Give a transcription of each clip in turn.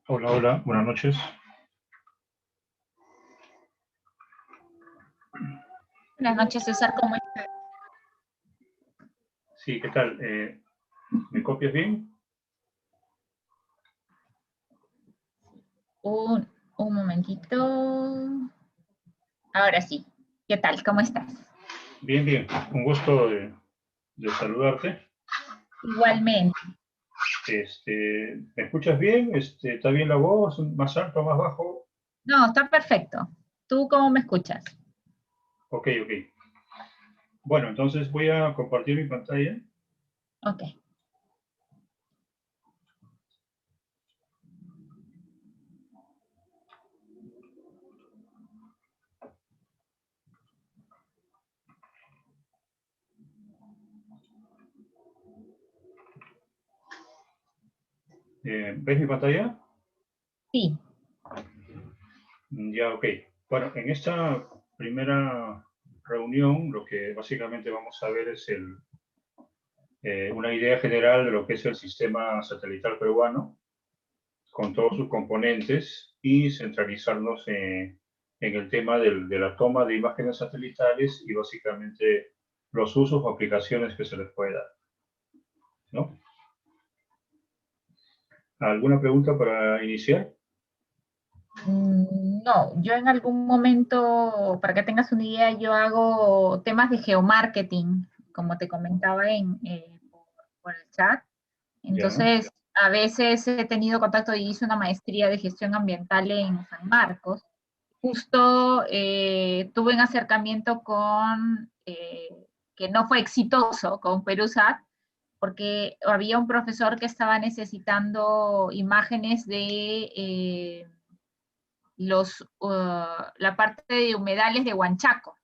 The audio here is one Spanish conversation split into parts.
Hola, hola, buenas noches. Buenas noches, César, ¿cómo estás? Sí, ¿qué tal? ¿Me copias bien? Un momentito. Ahora sí. ¿Qué tal? ¿Cómo estás? Bien, bien. Un gusto de saludarte. Igualmente. ¿Me escuchas bien? ¿Está bien la voz? ¿Más alto, más bajo? No, está perfecto. ¿Tú cómo me escuchas? Ok, ok. Bueno, entonces voy a compartir mi pantalla. Ok. ¿Ves mi pantalla? Sí. Ya, ok. Bueno, en esta primera reunión lo que básicamente vamos a ver es una idea general de lo que es el sistema satelital peruano, con todos sus componentes y centralizarnos en el tema de la toma de imágenes satelitales y básicamente los usos o aplicaciones que se les puede dar, ¿no? ¿Alguna pregunta para iniciar? No, yo en algún momento, para que tengas una idea, yo hago temas de geomarketing, como te comentaba por el chat. Ya, Entonces, a veces he tenido contacto y hice una maestría de gestión ambiental en San Marcos. Justo tuve un acercamiento que no fue exitoso con Perusat, porque había un profesor que estaba necesitando imágenes de la parte de humedales de Huanchaco,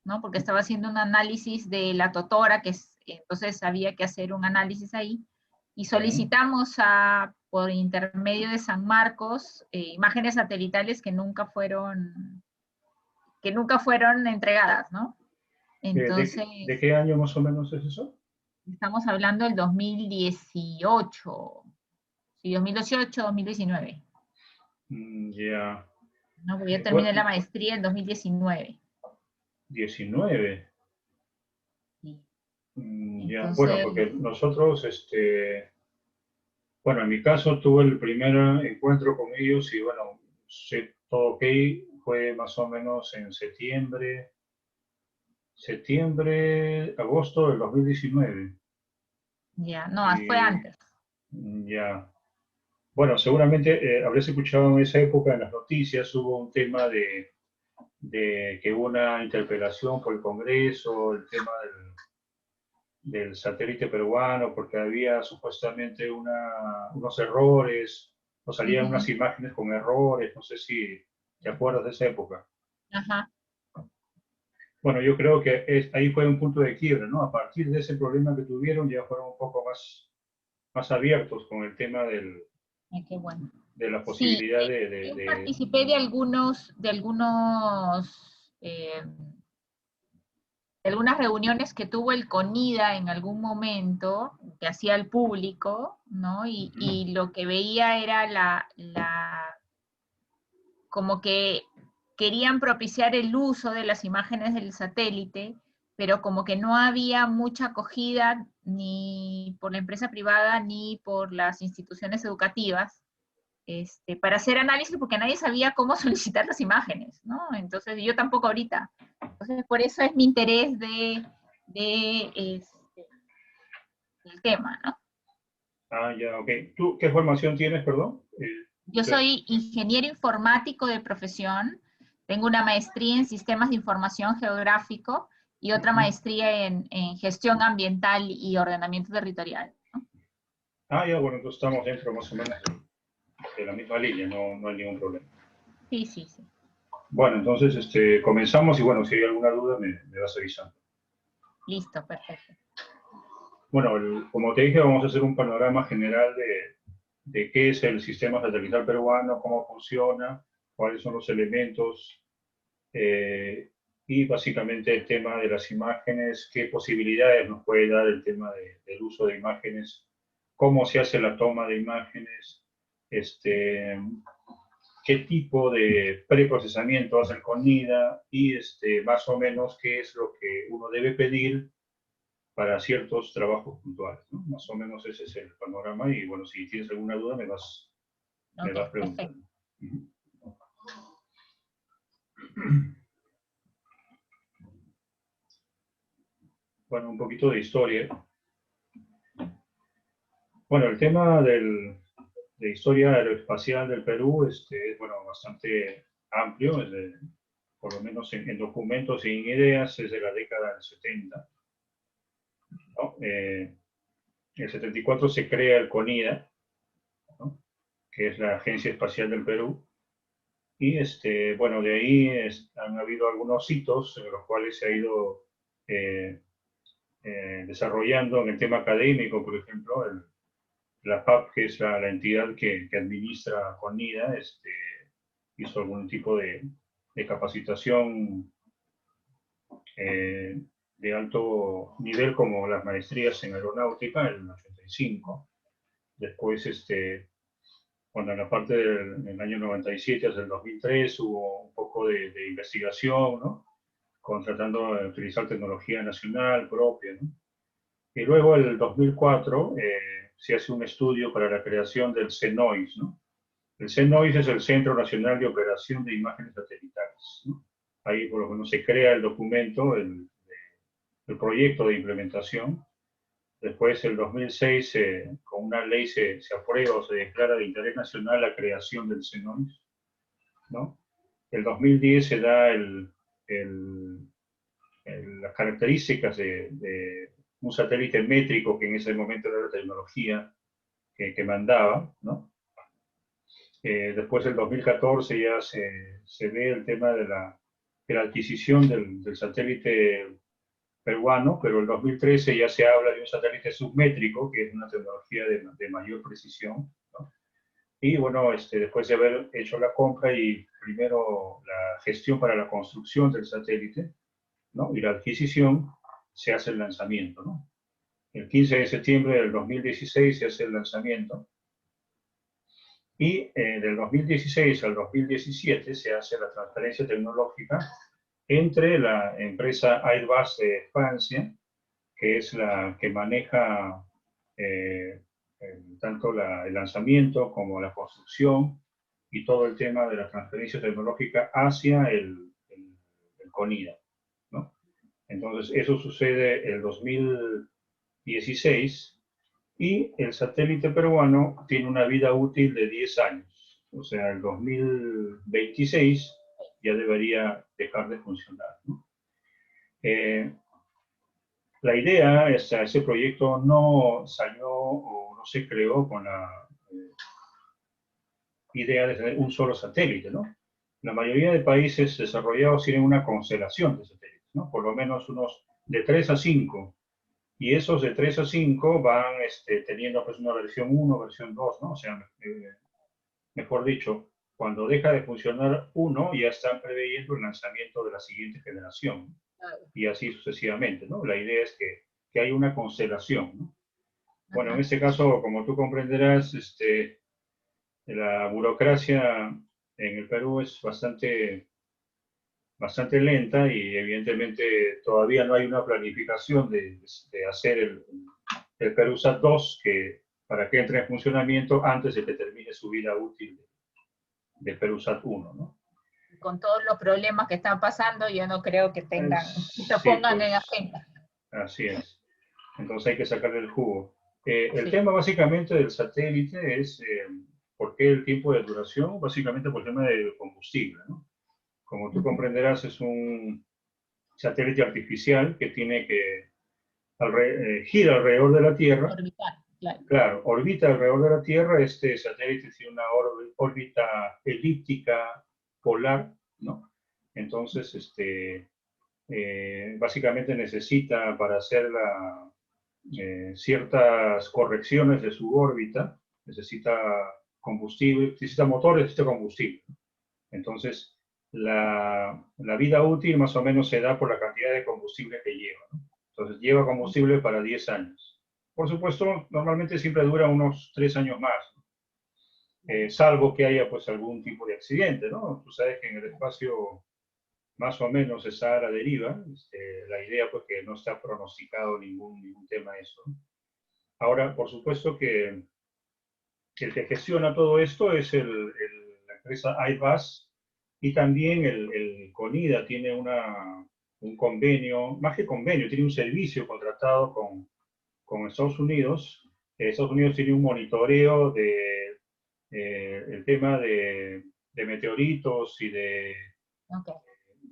¿no? Porque estaba haciendo un análisis de la totora, entonces había que hacer un análisis ahí, y ya. solicitamos por intermedio de San Marcos imágenes satelitales que nunca fueron entregadas, ¿no? Entonces, De qué año más o menos es eso? estamos hablando del 2018, sí, 2018, 2019, Ya. ¿no? Porque yo Bueno, terminé la maestría en 2019. 19. Sí. Ya. Bueno, Entonces, porque nosotros, bueno, en mi caso tuve el primer encuentro con ellos y bueno, todo ok, fue más o menos en agosto del 2019. ya, no, fue Y antes. ya, bueno, seguramente habrás escuchado en esa época en las noticias, hubo un tema de que hubo una interpelación por el Congreso, el tema del satélite peruano, porque había supuestamente unos errores, o salían Ujú. unas imágenes con errores, no sé si te acuerdas de esa época. Ajá. Bueno, yo creo que ahí fue un punto de quiebre, ¿no? A partir de ese problema que tuvieron, ya fueron un poco más abiertos con el tema Ay, qué bueno. de la Sí, posibilidad yo participé de algunas reuniones que tuvo el CONIDA en algún momento, que hacía el público, ¿no? Y lo que veía era como que querían propiciar el uso de las imágenes del satélite, pero como que no había mucha acogida ni por la empresa privada ni por las instituciones educativas para hacer análisis, porque nadie sabía cómo solicitar las imágenes, ¿no? Entonces yo tampoco ahorita. Entonces por eso es mi interés del tema, ¿no? Ah, ya, ok. ¿Tú qué formación tienes, perdón? Yo soy ingeniero informático de profesión, tengo una maestría en sistemas de información geográfico y otra Ujú. maestría en gestión ambiental y ordenamiento territorial, ¿no? Ah, ya, bueno, entonces estamos dentro más o menos de la misma línea, no, no hay ningún problema. Sí, sí, sí. Bueno, entonces comenzamos y bueno, si hay alguna duda me vas avisando. Listo, perfecto. Bueno, como te dije, vamos a hacer un panorama general de qué es el sistema satelital peruano, cómo funciona, cuáles son los elementos eh, y básicamente el tema de las imágenes, qué posibilidades nos puede dar el tema del uso de imágenes, cómo se hace la toma de imágenes, qué tipo de preprocesamiento hace el CONIDA y más o menos qué es lo que uno debe pedir para ciertos trabajos puntuales, ¿no? Más o menos ese es el panorama y bueno, si tienes alguna duda me vas Ok, preguntando. perfecto. Bueno, un poquito de historia. Bueno, el tema de historia aeroespacial del Perú es bueno, bastante amplio, por lo menos en documentos y en ideas, es de la década del 70. ¿No? En el 74 se crea el CONIDA, ¿no? Que es la Agencia Espacial del Perú, y bueno, de ahí han habido algunos hitos en los cuales se ha ido eh, desarrollando en el tema académico, por ejemplo, la PAP, que es la entidad que administra CONIDA, hizo algún tipo de capacitación de alto nivel, como las maestrías en aeronáutica en el 85. Después, cuando en la parte del año 97 hasta el 2003 hubo un poco de investigación, ¿no? Tratando de utilizar tecnología nacional propia, ¿no? Y luego, en el 2004, se hace un estudio para la creación del CENOIS, ¿no? El CENOIS es el Centro Nacional de Operación de Imágenes Satelitales, ¿no? Ahí, por lo menos, se crea el documento, el proyecto de implementación. Después, en el 2006, con una ley se aprueba o se declara de interés nacional la creación del CENOIS, ¿no? El 2010 se da las características de un satélite métrico, que en ese momento era la tecnología que mandaba, ¿no? Después, en 2014, ya se ve el tema de la adquisición del satélite peruano, pero en 2013 ya se habla de un satélite submétrico, que es una tecnología de mayor precisión, ¿no? Y bueno, después de haber hecho la compra y primero la gestión para la construcción del satélite, ¿no? Y la adquisición, se hace el lanzamiento, ¿no? El 15 de septiembre del 2016 se hace el lanzamiento y del 2016 al 2017 se hace la transferencia tecnológica entre la empresa Airbus de Francia, que es la que maneja tanto el lanzamiento como la construcción y todo el tema de la transferencia tecnológica hacia el CONIDA, ¿no? Entonces, eso sucede el 2016 y el satélite peruano tiene una vida útil de 10 años. O sea, el 2026 ya debería dejar de funcionar, ¿no? La idea, ese proyecto no salió o no se creó con la idea de tener un solo satélite, ¿no? La mayoría de países desarrollados tienen una constelación de satélites, ¿no? Por lo menos unos de 3 a 5. Y esos de 3 a 5 van teniendo pues una versión 1, versión 2, ¿no? O sea, mejor dicho, cuando deja de funcionar uno, ya están preveyendo el lanzamiento de la siguiente generación. Y así sucesivamente, ¿no? La idea es que hay una constelación, ¿no? Bueno, en este caso, como tú comprenderás, la burocracia en el Perú es bastante lenta y evidentemente todavía no hay una planificación de hacer el Perusat 2 para que entre en funcionamiento antes de que termine su vida útil del Perusat 1, ¿no? Con todos los problemas que están pasando, yo no creo que lo Sí, pongan en pues agenda. así es. Entonces hay que sacarle el jugo. El Sí. tema básicamente del satélite es por qué el tiempo de duración, básicamente por el tema del combustible, ¿no? Como tú comprenderás, es un satélite artificial que tiene que gira alrededor de la Tierra. Orbital, claro. Claro, orbita alrededor de la Tierra. Este satélite tiene una órbita elíptica polar, ¿no? Entonces, básicamente necesita para hacer ciertas correcciones de su órbita, necesita combustible, necesita motores, necesita combustible. Entonces, la vida útil más o menos se da por la cantidad de combustible que lleva, ¿no? Entonces, lleva combustible para 10 años. Por supuesto, normalmente siempre dura unos 3 años más, ¿no? salvo que haya pues algún tipo de accidente, ¿no? Tú sabes que en el espacio más o menos está a la deriva, la idea pues que no está pronosticado ningún tema de eso, ¿no? Ahora, por supuesto que el que gestiona todo esto es la empresa Airbus, y también el CONIDA tiene un convenio, más que convenio, tiene un servicio contratado con Estados Unidos. Estados Unidos tiene un monitoreo el tema de meteoritos y Okay.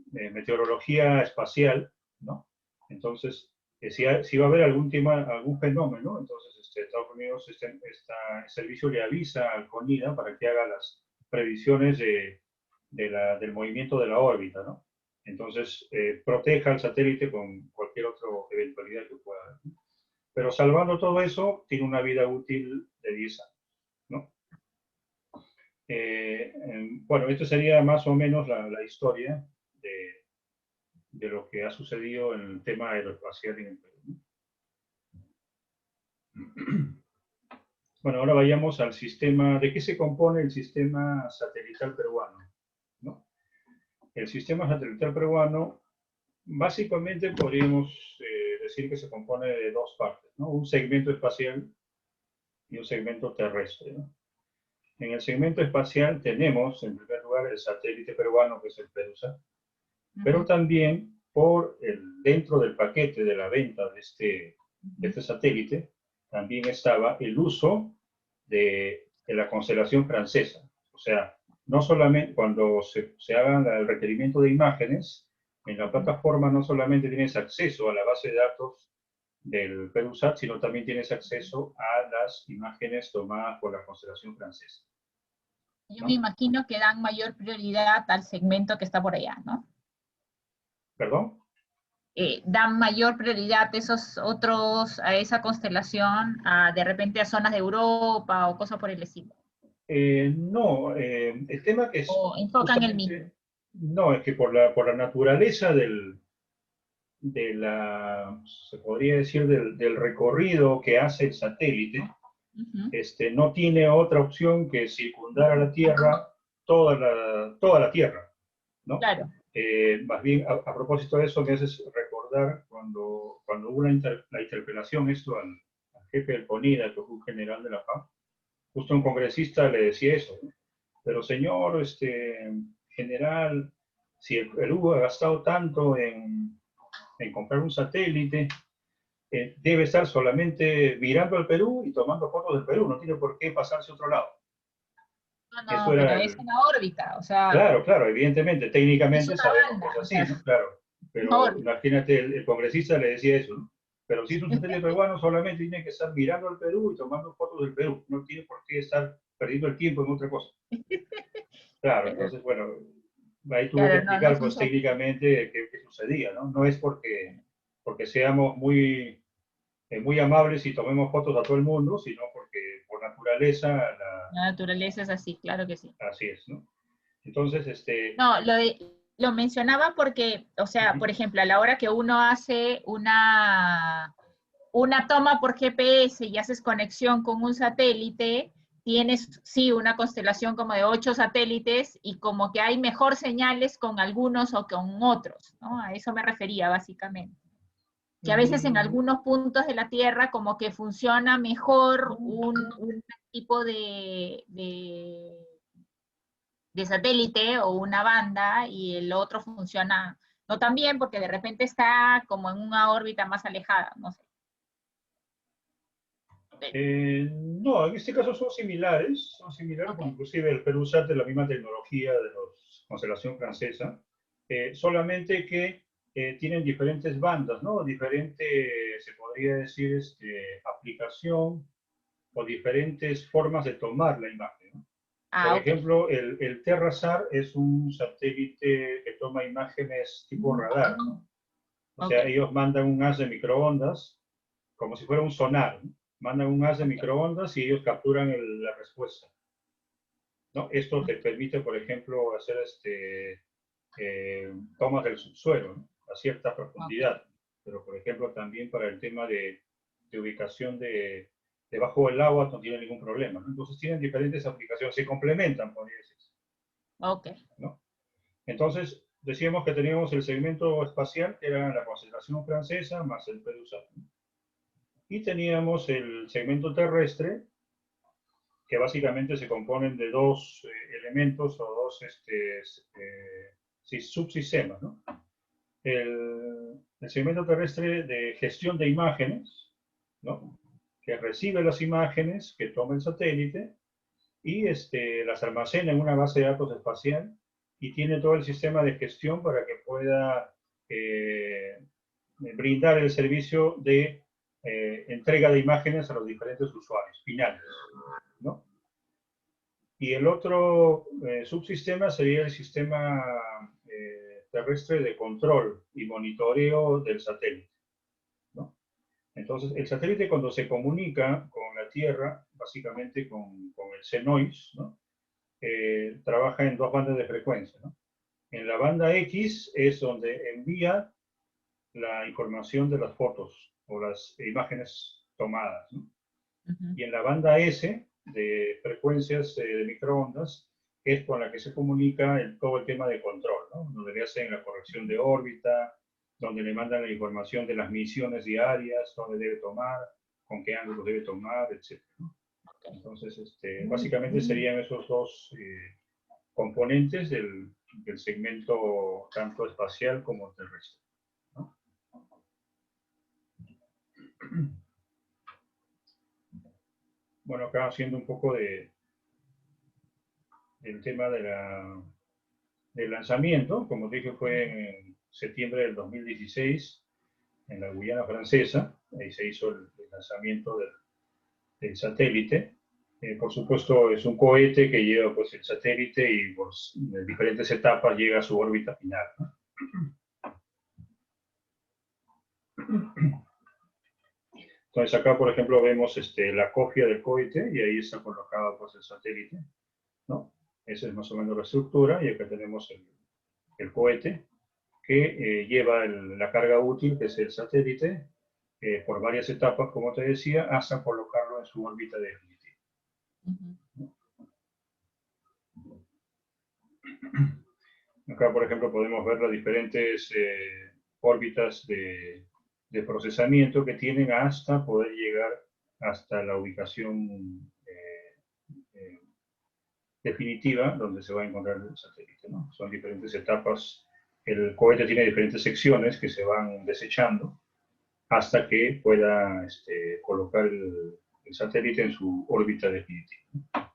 de meteorología espacial, ¿no? Entonces, si va a haber algún fenómeno, entonces Estados Unidos, este servicio le avisa al CONIDA para que haga las previsiones del movimiento de la órbita, ¿no? Entonces, proteja al satélite con cualquier otra eventualidad que pueda haber, ¿no? Pero salvando todo eso, tiene una vida útil de 10 años, ¿no? Bueno, esto sería más o menos la historia de lo que ha sucedido en el tema aeroespacial en el Perú. Bueno, ahora vayamos al sistema. ¿De qué se compone el sistema satelital peruano? ¿No? El sistema satelital peruano, básicamente podríamos decir que se compone de dos partes, ¿no? Un segmento espacial y un segmento terrestre, ¿no? En el segmento espacial tenemos, en primer lugar, el satélite peruano, que es el PERUSAT, pero también dentro del paquete de la venta de este satélite, también estaba el uso de la constelación francesa. O sea, no solamente cuando se hagan el requerimiento de imágenes, en la plataforma no solamente tienes acceso a la base de datos del PeruSat, sino también tienes acceso a las imágenes tomadas por la constelación francesa, Yo me ¿no? imagino que dan mayor prioridad al segmento que está por allá, ¿no? ¿Perdón? Dan mayor prioridad esos otros, a esa constelación, de repente a zonas de Europa o cosas por el estilo. No, el tema que es O enfocan el mismo. justamente, no, es que por la naturaleza se podría decir, del recorrido que hace el satélite, no tiene otra opción que circundar a la Tierra, toda la Tierra, ¿no? Claro. Más bien, a propósito de eso, me haces recordar cuando hubo la interpelación al jefe del CONIDA, que fue un general de la FAO, justo un congresista le decía eso, ¿no? Pero señor, general, si el Perú ha gastado tanto en comprar un satélite, debe estar solamente mirando al Perú y tomando fotos del Perú, no tiene por qué pasarse a otro lado. No, Eso no, era pero es una órbita, o sea, Claro, claro, evidentemente, es técnicamente una sabemos que banda, es o así, sea, ¿no? Claro, una pero órbita. imagínate, el congresista le decía eso, ¿no? Pero si es un satélite peruano, solamente tiene que estar mirando al Perú y tomando fotos del Perú, no tiene por qué estar perdiendo el tiempo en otra cosa. Claro, Pero, entonces, bueno, ahí tuvo que claro, no, no explicar, son pues, técnicamente qué sucedía, ¿no? No es porque seamos muy amables y tomemos fotos a todo el mundo, sino porque por naturaleza la naturaleza es así, claro que sí. así es, ¿no? Entonces, No, lo mencionaba porque, o sea, por ejemplo, a la hora que uno hace una toma por GPS y haces conexión con un satélite, tienes, sí, una constelación como de 8 satélites y como que hay mejor señales con algunos o con otros, ¿no? A eso me refería básicamente. Que a veces en mm, algunos puntos de la Tierra como que funciona mejor un tipo de satélite o una banda y el otro funciona no tan bien porque de repente está como en una órbita más alejada, no sé. no, en este caso son similares Ok. porque inclusive el Perú usa la misma tecnología de la constelación francesa, solamente que tienen diferentes bandas, ¿no? Diferente, se podría decir, aplicación o diferentes formas de tomar la imagen, ¿no? Por Ok. ejemplo, el TerraSAR es un satélite que toma imágenes tipo radar, ¿no? O Ok. sea, ellos mandan un haz de microondas como si fuera un sonar, ¿no? Mandan un haz de Ok. microondas y ellos capturan la respuesta, ¿no? Esto te Ok. permite, por ejemplo, hacer tomas del subsuelo, ¿no? A cierta Ok. profundidad, pero por ejemplo también para el tema de ubicación debajo del agua no tiene ningún problema, ¿no? Entonces tienen diferentes aplicaciones, se complementan, podría decirse, Ok. ¿no? Entonces, decíamos que teníamos el segmento espacial, que era la constelación francesa, más el PEDUSAT, ¿no? Y teníamos el segmento terrestre, que básicamente se componen de dos elementos o dos subsistemas, ¿no? El segmento terrestre de gestión de imágenes, ¿no? Que recibe las imágenes que toma el satélite y las almacena en una base de datos espacial y tiene todo el sistema de gestión para que pueda brindar el servicio de entrega de imágenes a los diferentes usuarios finales, ¿no? Y el otro subsistema sería el sistema terrestre de control y monitoreo del satélite, ¿no? Entonces, el satélite cuando se comunica con la Tierra, básicamente con el senois, ¿no? Trabaja en dos bandas de frecuencia, ¿no? En la banda X es donde envía la información de las fotos o las imágenes tomadas, ¿no? Y en la banda S de frecuencias de microondas es con la que se comunica todo el tema de control, ¿no? Donde le hacen la corrección de órbita, donde le mandan la información de las misiones diarias, dónde debe tomar, con qué ángulo debe tomar, etc., ¿no? Entonces, básicamente serían esos dos componentes del segmento tanto espacial como terrestre, ¿no? Bueno, acá haciendo un poco del tema del lanzamiento, como dije, fue en septiembre del 2016 en la Guyana Francesa, ahí se hizo el lanzamiento del satélite. Por supuesto, es un cohete que lleva pues, el satélite y por diferentes etapas llega a su órbita final, ¿no? Entonces acá, por ejemplo, vemos la cofia del cohete y ahí está colocado pues, el satélite, ¿no? Esa es más o menos la estructura y acá tenemos el cohete que lleva la carga útil, que es el satélite, por varias etapas, como te decía, hasta colocarlo en su órbita definitiva. Acá, por ejemplo, podemos ver las diferentes órbitas de procesamiento que tienen hasta poder llegar hasta la ubicación definitiva donde se va a encontrar el satélite, ¿no? Son diferentes etapas. El cohete tiene diferentes secciones que se van desechando hasta que pueda colocar el satélite en su órbita definitiva.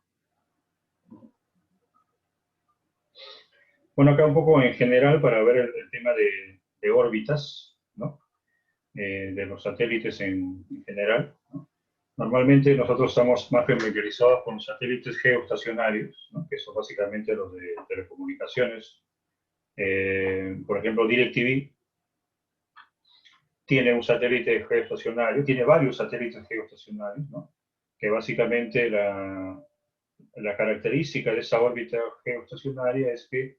Bueno, acá un poco en general para ver el tema de órbitas, ¿no? De los satélites en general, ¿no? Normalmente nosotros estamos más familiarizados con satélites geoestacionarios, ¿no? Que son básicamente los de telecomunicaciones. Por ejemplo, DirecTV tiene un satélite geoestacionario, tiene varios satélites geoestacionarios, ¿no? Que básicamente la característica de esa órbita geoestacionaria es que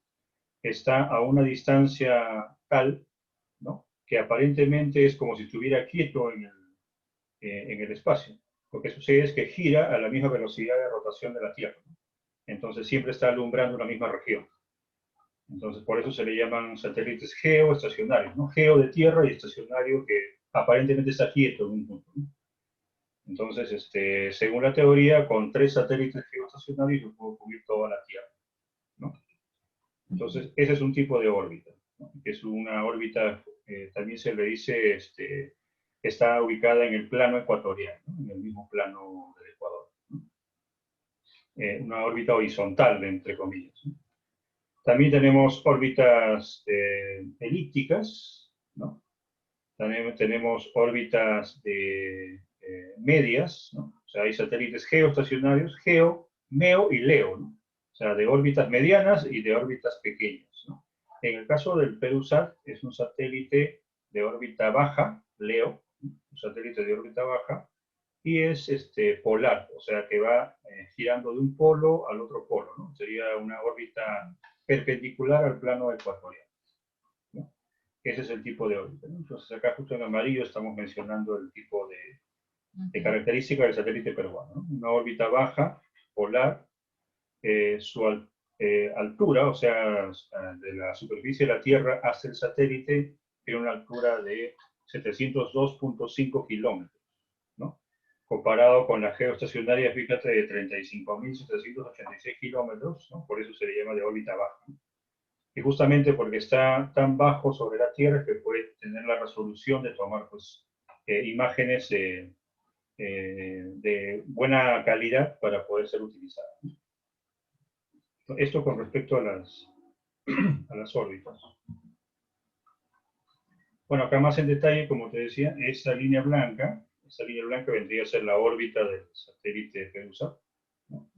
está a una distancia tal, ¿no? Que aparentemente es como si estuviera quieto en el espacio. Lo que sucede es que gira a la misma velocidad de rotación de la Tierra, ¿no? Entonces siempre está alumbrando la misma región. Entonces por eso se le llaman satélites geoestacionarios, ¿no? Geo de Tierra y estacionario que aparentemente está quieto en un punto, ¿no? Entonces, según la teoría, con 3 satélites geoestacionarios yo puedo cubrir toda la Tierra, ¿no? Entonces, ese es un tipo de órbita, ¿no? Que es una órbita, también se le dice, está ubicada en el plano ecuatorial, ¿no? En el mismo plano del Ecuador, ¿no? Una órbita horizontal, entre comillas, ¿no? También tenemos órbitas elípticas, ¿no? También tenemos órbitas medias, ¿no? O sea, hay satélites geoestacionarios, geo, meo y leo, ¿no? O sea, de órbitas medianas y de órbitas pequeñas, ¿no? En el caso del PEDUSAT, es un satélite de órbita baja, LEO, un satélite de órbita baja, y es polar, o sea, que va girando de un polo al otro polo, ¿no? Sería una órbita perpendicular al plano ecuatorial, ¿no? Ese es el tipo de órbita, ¿no? Entonces, acá justo en amarillo estamos mencionando el tipo de características del satélite peruano, ¿no? Una órbita baja, polar, su altura, o sea, de la superficie de la Tierra hasta el satélite, tiene una altura de 702.5 kilómetros, ¿no? Comparado con la geoestacionaria, fíjate, de 35.786 kilómetros, ¿no? Por eso se le llama de órbita baja, ¿no? Y justamente porque está tan bajo sobre la Tierra que puede tener la resolución de tomar, pues, imágenes de buena calidad para poder ser utilizadas. Esto con respecto a las órbitas. Bueno, acá más en detalle, como te decía, esta línea blanca vendría a ser la órbita del satélite Medusa, ¿no?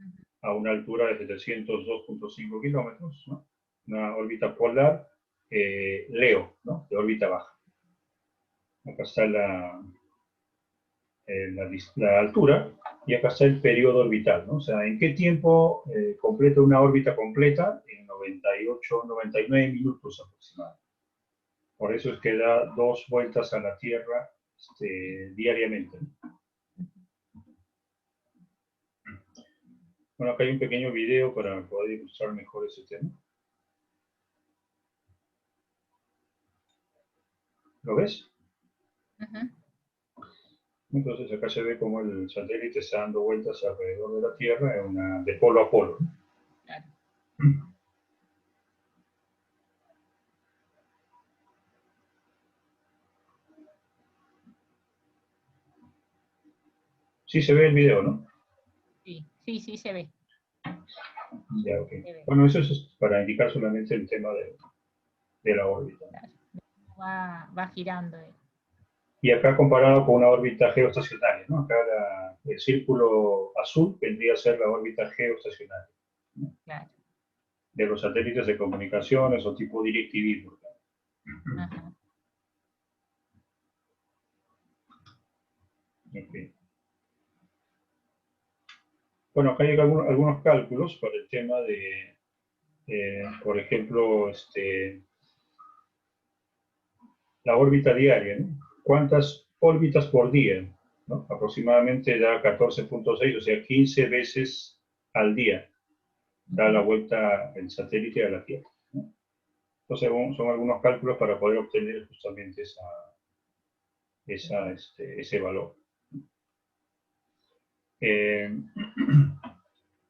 A una altura de 702.5 kilómetros, ¿no? Una órbita polar Leo, ¿no? De órbita baja. Acá está la altura, y acá está el periodo orbital, ¿no? O sea, ¿en qué tiempo completa una órbita completa? En 98, 99 minutos aproximadamente. Por eso es que da 2 vueltas a la Tierra diariamente, ¿no? Bueno, acá hay un pequeño video para poder ilustrar mejor ese tema. ¿Lo ves? Entonces acá se ve como el satélite está dando vueltas alrededor de la Tierra de polo a polo, ¿no? Claro. Sí se ve el video, ¿no? Sí, se ve. Ya, ok. Bueno, eso es para indicar solamente el tema de la órbita. Va girando. Y acá comparado con una órbita geoestacionaria, ¿no? Acá el círculo azul vendría a ser la órbita geoestacionaria, ¿no? Claro. De los satélites de comunicaciones o tipo DirecTV, por ejemplo. Ajá. Okay. Bueno, acá hay algunos cálculos para el tema de, por ejemplo, la órbita diaria, ¿no? ¿Cuántas órbitas por día? ¿No? Aproximadamente da 14.6, o sea, 15 veces al día da la vuelta el satélite a la Tierra, ¿no? Entonces son algunos cálculos para poder obtener justamente ese valor.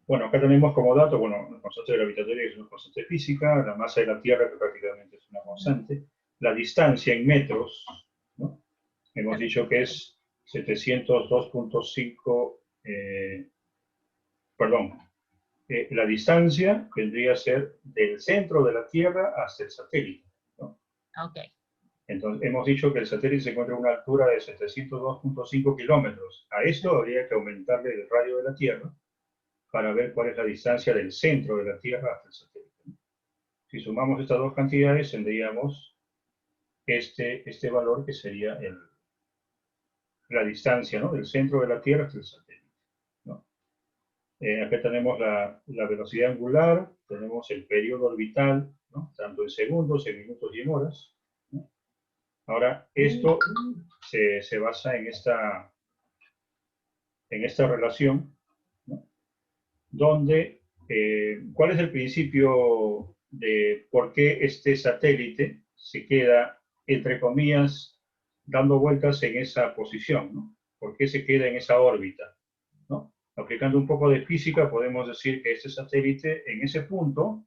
Bueno, acá tenemos como dato, bueno, la constante gravitatoria es una constante física, la masa de la Tierra que prácticamente es una constante, la distancia en metros, ¿no? Hemos dicho que es 702.5, perdón, la distancia vendría a ser del centro de la Tierra hasta el satélite, ¿no? Okay. Entonces, hemos dicho que el satélite se encuentra a una altura de 702.5 kilómetros. A esto habría que aumentarle el radio de la Tierra para ver cuál es la distancia del centro de la Tierra hasta el satélite. Si sumamos estas dos cantidades, tendríamos este valor que sería la distancia, ¿no? Del centro de la Tierra hasta el satélite, ¿no? Acá tenemos la velocidad angular, tenemos el periodo orbital, ¿no? Tanto en segundos, en minutos y en horas, ¿no? Ahora, esto se basa en esta relación, ¿no? Donde, ¿cuál es el principio de por qué este satélite se queda, entre comillas, dando vueltas en esa posición, ¿no? ¿Por qué se queda en esa órbita, ¿no? Aplicando un poco de física, podemos decir que este satélite, en ese punto,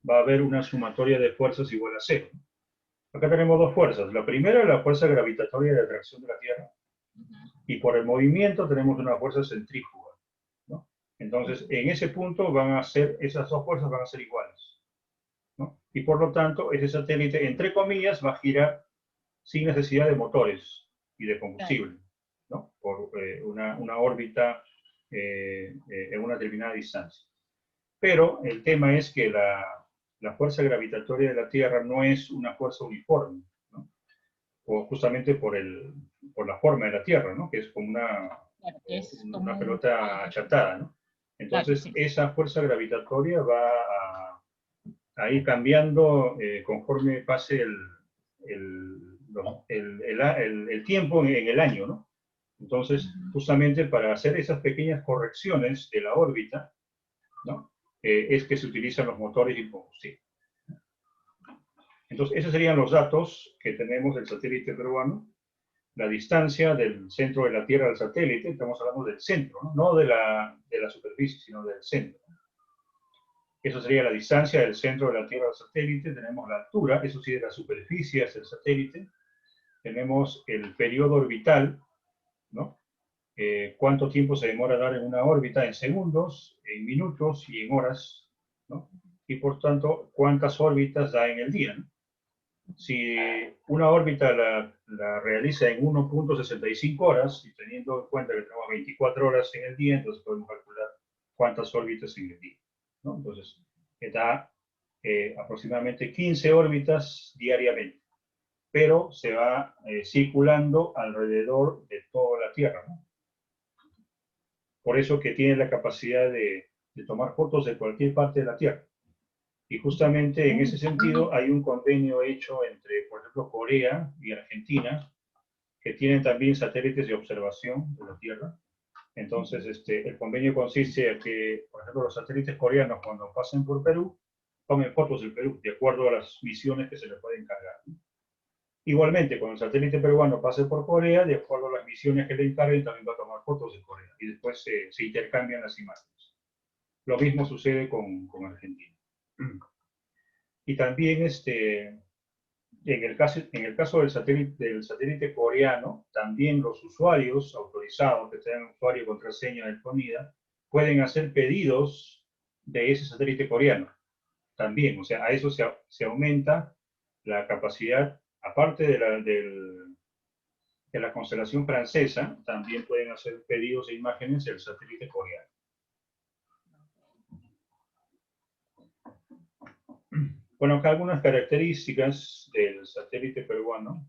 va a haber una sumatoria de fuerzas igual a cero. Acá tenemos dos fuerzas. La primera es la fuerza gravitatoria de atracción de la Tierra, y por el movimiento tenemos una fuerza centrífuga, ¿no? Entonces, en ese punto esas dos fuerzas van a ser iguales, ¿no? Y por lo tanto, ese satélite, entre comillas, va a girar sin necesidad de motores y de combustible, ¿no? Por una órbita en una determinada distancia. Pero el tema es que la fuerza gravitatoria de la Tierra no es una fuerza uniforme, ¿no? O justamente por la forma de la Tierra, ¿no? Que es como una pelota achatada, ¿no? Entonces, Claro, sí. esa fuerza gravitatoria va a ir cambiando conforme pase el tiempo en el año, ¿no? Entonces, justamente para hacer esas pequeñas correcciones de la órbita, ¿no? Es que se utilizan los motores de combustible. Entonces, esos serían los datos que tenemos del satélite peruano. La distancia del centro de la Tierra al satélite, estamos hablando del centro, no de la superficie, sino del centro. Eso sería la distancia del centro de la Tierra al satélite. Tenemos la altura, eso sí, de la superficie hacia el satélite. Tenemos el periodo orbital, ¿no? Cuánto tiempo se demora dar en una órbita en segundos, en minutos y en horas, ¿no? Y por tanto, cuántas órbitas da en el día, ¿no? Si una órbita la realiza en 1.65 horas, y teniendo en cuenta que tenemos 24 horas en el día, entonces podemos calcular cuántas órbitas en el día, ¿no? Entonces, da aproximadamente 15 órbitas diariamente, pero se va circulando alrededor de toda la Tierra, ¿no? Por eso que tiene la capacidad de tomar fotos de cualquier parte de la Tierra. Y justamente en ese sentido hay un convenio hecho entre, por ejemplo, Corea y Argentina, que tienen también satélites de observación de la Tierra. Entonces, el convenio consiste en que, por ejemplo, los satélites coreanos, cuando pasen por Perú, tomen fotos del Perú, de acuerdo a las misiones que se les pueden encargar. Igualmente, cuando el satélite peruano pase por Corea, de acuerdo a las misiones que le encarguen, también va a tomar fotos de Corea. Y después se intercambian las imágenes. Lo mismo sucede con Argentina. Y también en el caso del satélite coreano, también los usuarios autorizados que tengan usuario y contraseña de FONIDA pueden hacer pedidos de ese satélite coreano. También, o sea, a eso se aumenta la capacidad, aparte de la constelación francesa, también pueden hacer pedidos de imágenes del satélite coreano. Bueno, acá algunas características del satélite peruano,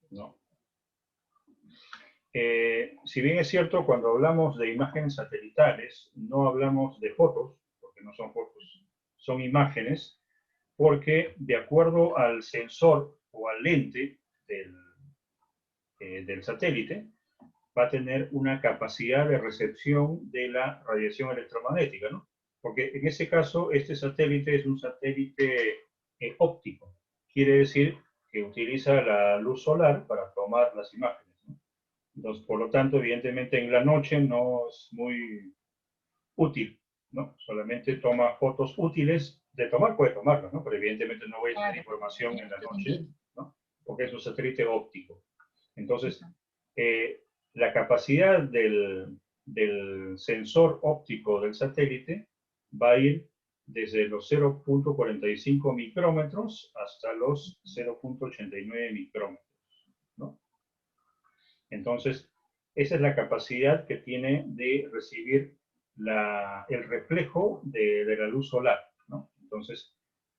¿no? Si bien es cierto, cuando hablamos de imágenes satelitales, no hablamos de fotos, porque no son fotos, son imágenes, porque de acuerdo al sensor o al lente del satélite, va a tener una capacidad de recepción de la radiación electromagnética, ¿no? Porque en ese caso, este satélite es un satélite óptico. Quiere decir que utiliza la luz solar para tomar las imágenes, ¿no? Entonces, por lo tanto, evidentemente en la noche no es muy útil, ¿no? Solamente toma fotos útiles. De tomar puede tomarlas, ¿no? Pero evidentemente no voy a tener información en la noche, ¿no? Porque es un satélite óptico. Entonces, la capacidad del sensor óptico del satélite va a ir desde los 0.45 micrómetros hasta los 0.89 micrómetros, ¿no? Entonces, esa es la capacidad que tiene de recibir el reflejo de la luz solar, ¿no? Entonces,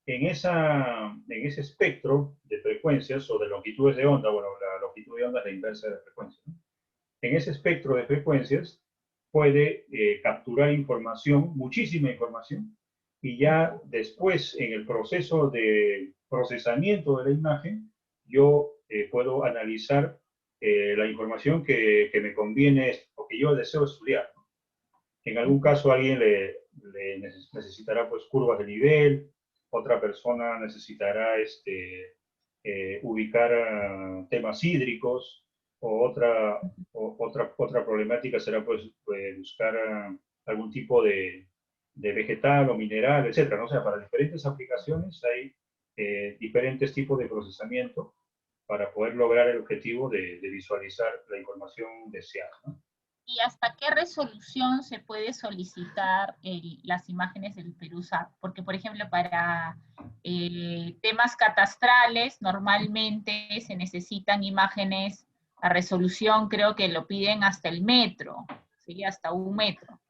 en ese espectro de frecuencias o de longitudes de onda, bueno, la longitud de onda es la inversa de la frecuencia, ¿no? En ese espectro de frecuencias puede capturar información, muchísima información, y ya después en el proceso de procesamiento de la imagen, yo puedo analizar la información que me conviene o que yo deseo estudiar. En algún caso alguien le necesitará pues curvas de nivel, otra persona necesitará ubicar temas hídricos, o otra problemática será pues buscar algún tipo de vegetal o mineral, etcétera, ¿no? O sea, para diferentes aplicaciones hay diferentes tipos de procesamiento para poder lograr el objetivo de visualizar la información deseada, ¿no? ¿Y hasta qué resolución se puede solicitar las imágenes del Perusat? Porque, por ejemplo, para temas catastrales, normalmente se necesitan imágenes a resolución, creo que lo piden hasta el metro, ¿sí? Hasta 1 metro.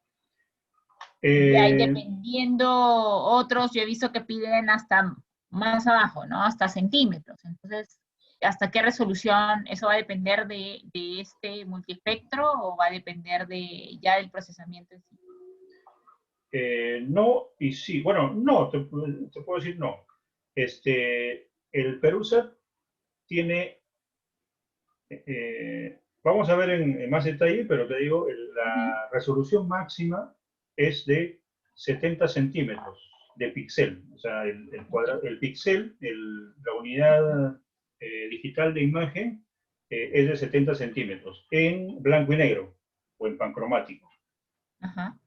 Y ahí dependiendo otros, yo he visto que piden hasta más abajo, ¿no? Hasta centímetros. Entonces, ¿hasta qué resolución? ¿Eso va a depender de este multiespectro o va a depender ya del procesamiento en sí? No y sí. Bueno, no, te puedo decir no. El Perusat tiene Vamos a ver en más detalle, pero te digo, la resolución máxima es de 70 centímetros de píxel. O sea, el píxel, la unidad digital de imagen, es de 70 centímetros en blanco y negro o en pancromático. Ajá.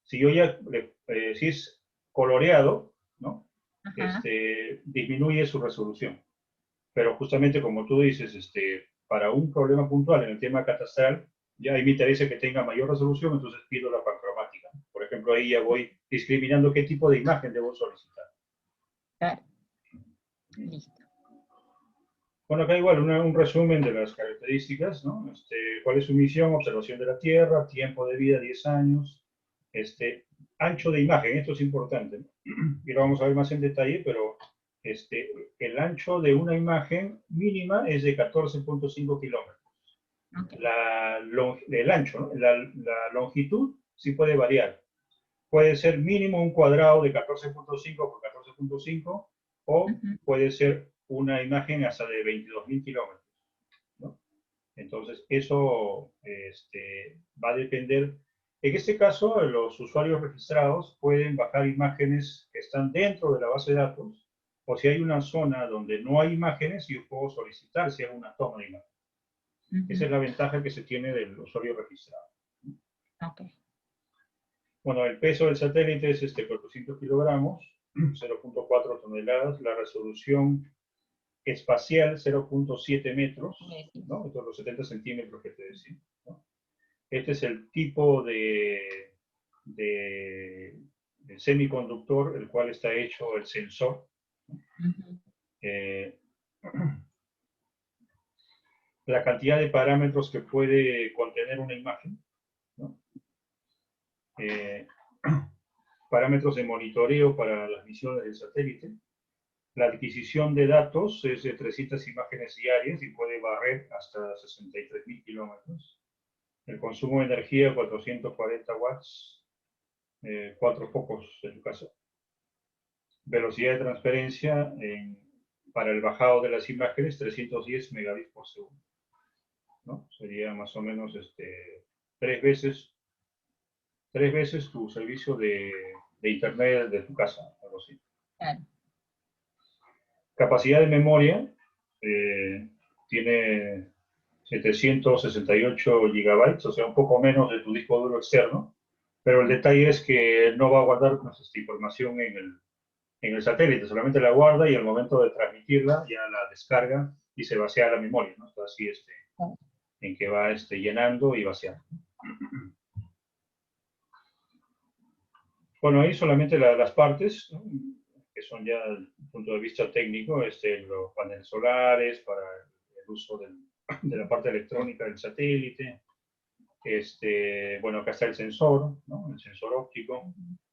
Si yo ya, si es coloreado, ¿no? Ajá. Disminuye su resolución. Pero justamente como tú dices, para un problema puntual en el tema catastral, ya ahí me interesa que tenga mayor resolución, entonces pido la pancromática. Por ejemplo, ahí ya voy discriminando qué tipo de imagen debo solicitar. Claro. Listo. Bueno, acá igual un resumen de las características, ¿no? ¿Cuál es su misión? Observación de la Tierra, tiempo de vida 10 años, ancho de imagen, esto es importante, ¿no? Y lo vamos a ver más en detalle, pero el ancho de una imagen mínima es de 14.5 kilómetros. Okay. El ancho, ¿no? La longitud sí puede variar. Puede ser mínimo un cuadrado de 14.5 por 14.5 o puede ser una imagen hasta de 22.000 kilómetros, ¿no? Entonces, eso va a depender. En este caso, los usuarios registrados pueden bajar imágenes que están dentro de la base de datos, o si hay una zona donde no hay imágenes, yo puedo solicitar si hay una toma de imágenes. Esa es la ventaja que se tiene del usuario registrado. Okay. Bueno, el peso del satélite es 400 kilogramos, 0.4 toneladas, la resolución espacial 0.7 metros, ¿no? Estos los 70 centímetros que te decía, ¿no? Este es el tipo de semiconductor el cual está hecho el sensor. Eh, la cantidad de parámetros que puede contener una imagen, ¿no? Parámetros de monitoreo para las misiones del satélite. La adquisición de datos es de 300 imágenes diarias y puede barrer hasta 63.000 kilómetros. El consumo de energía, 440 watts, 4 focos en tu casa. Velocidad de transferencia para el bajado de las imágenes, 310 megabits por segundo, ¿no? Sería más o menos tres veces tu servicio de internet de tu casa, algo así. Claro. Capacidad de memoria, tiene 768 gigabytes, o sea, un poco menos de tu disco duro externo, pero el detalle es que no va a guardar esta información en el satélite, solamente la guarda y al momento de transmitirla ya la descarga y se vacía la memoria, ¿no? Está así en que va llenando y vaciando. Bueno, ahí solamente las partes, ¿no? Que son ya desde el punto de vista técnico, los paneles solares para el uso de la parte electrónica del satélite. Bueno, acá está el sensor, ¿no? El sensor óptico,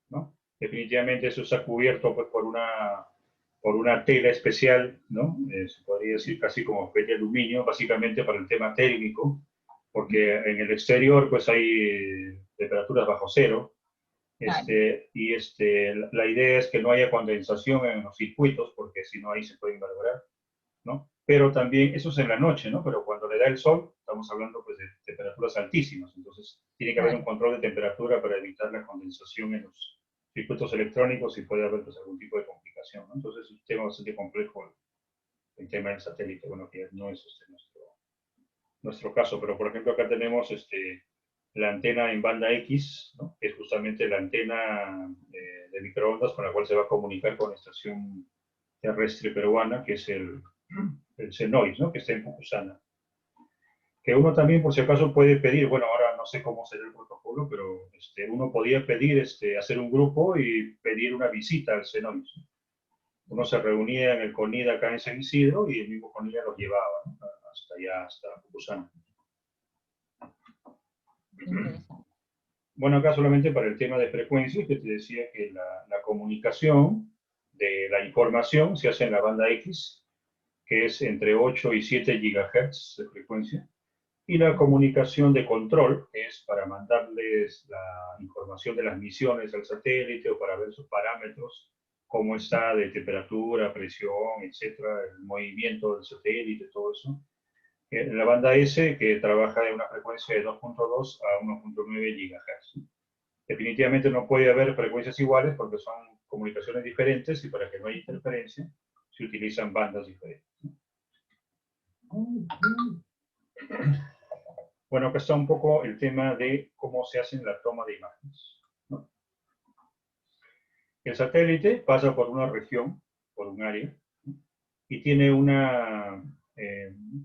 ¿no? Definitivamente eso está cubierto pues, por una tela especial, ¿no? Se podría decir casi como de aluminio, básicamente para el tema térmico, porque en el exterior pues hay temperaturas bajo cero, Claro. y la idea es que no haya condensación en los circuitos, porque si no ahí se pueden valorar, ¿no? Pero también, eso es en la noche, ¿no? Pero cuando le da el sol, estamos hablando pues de temperaturas altísimas, entonces tiene que haber un control de temperatura para evitar la condensación en los circuitos electrónicos y puede haber pues, algún tipo de complicación, ¿no? Entonces es un tema bastante complejo el tema del satélite, bueno, que no es nuestro caso, pero por ejemplo acá tenemos la antena en banda X, ¿no? Que es justamente la antena de microondas con la cual se va a comunicar con la estación terrestre peruana, que es el CENOIS, ¿no? Que está en Pucusana. Que uno también, por si acaso, puede pedir, bueno, ahora no sé cómo será el protocolo, pero uno podía pedir, hacer un grupo y pedir una visita al CENOIS. Uno se reunía en el CONIDA acá en San Isidro y el mismo CONIDA los llevaba, ¿no? Hasta allá, hasta Pucusana. Interesante. Bueno, acá solamente para el tema de frecuencias, que te decía que la comunicación de la información se hace en la banda X, que es entre 8 y 7 gigahertz de frecuencia, y la comunicación de control, que es para mandarles la información de las misiones al satélite o para ver sus parámetros, cómo está de temperatura, presión, etcétera, el movimiento del satélite, todo eso. La banda S, que trabaja en una frecuencia de 2.2 a 1.9 GHz. Definitivamente no puede haber frecuencias iguales porque son comunicaciones diferentes y para que no haya interferencia se utilizan bandas diferentes. Bueno, acá está un poco el tema de cómo se hace la toma de imágenes, ¿no? El satélite pasa por una región, por un área, y tiene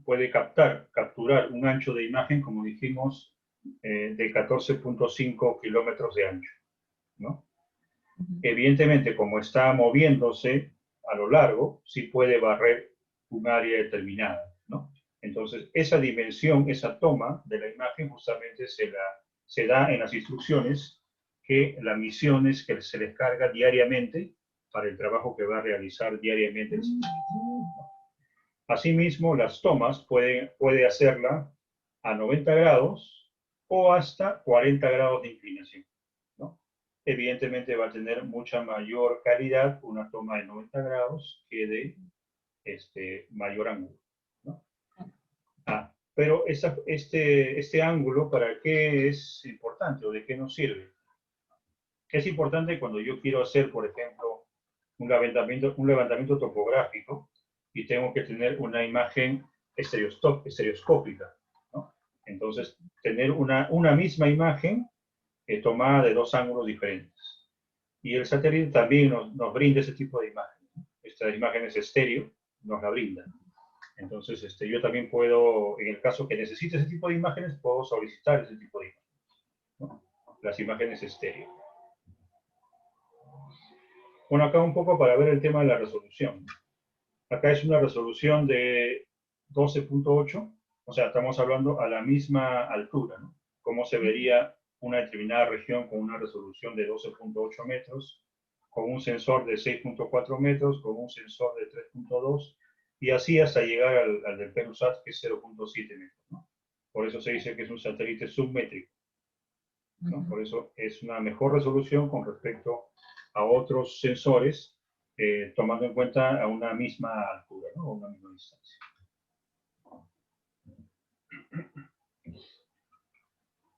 puede capturar un ancho de imagen, como dijimos, de 14.5 kilómetros de ancho, ¿no? Evidentemente, como está moviéndose a lo largo, sí puede barrer un área determinada, ¿no? Entonces, esa dimensión, esa toma de la imagen justamente se da en las instrucciones que la misión es que se les carga diariamente para el trabajo que va a realizar diariamente el satélite. Asimismo, las tomas puede hacerla a 90 grados o hasta 40 grados de inclinación, ¿no? Evidentemente va a tener mucha mayor calidad una toma de 90 grados que de mayor ángulo, ¿no? Pero este ángulo, ¿para qué es importante o de qué nos sirve? Es importante cuando yo quiero hacer, por ejemplo, un levantamiento topográfico y tengo que tener una imagen estereoscópica, ¿no? Entonces, tener una misma imagen tomada de dos ángulos diferentes. Y el satélite también nos brinda ese tipo de imágenes, ¿no? Estas imágenes estéreo nos la brindan. Entonces, yo también puedo, en el caso que necesite ese tipo de imágenes, puedo solicitar ese tipo de imágenes, ¿no? Las imágenes estéreo. Bueno, acá un poco para ver el tema de la resolución. Acá es una resolución de 12.8, o sea, estamos hablando a la misma altura, ¿no? Cómo se vería una determinada región con una resolución de 12.8 metros, con un sensor de 6.4 metros, con un sensor de 3.2, y así hasta llegar al del Perusat, que es 0.7 metros, ¿no? Por eso se dice que es un satélite submétrico, ¿no? Por eso es una mejor resolución con respecto a otros sensores, tomando en cuenta a una misma altura, ¿no? O una misma distancia.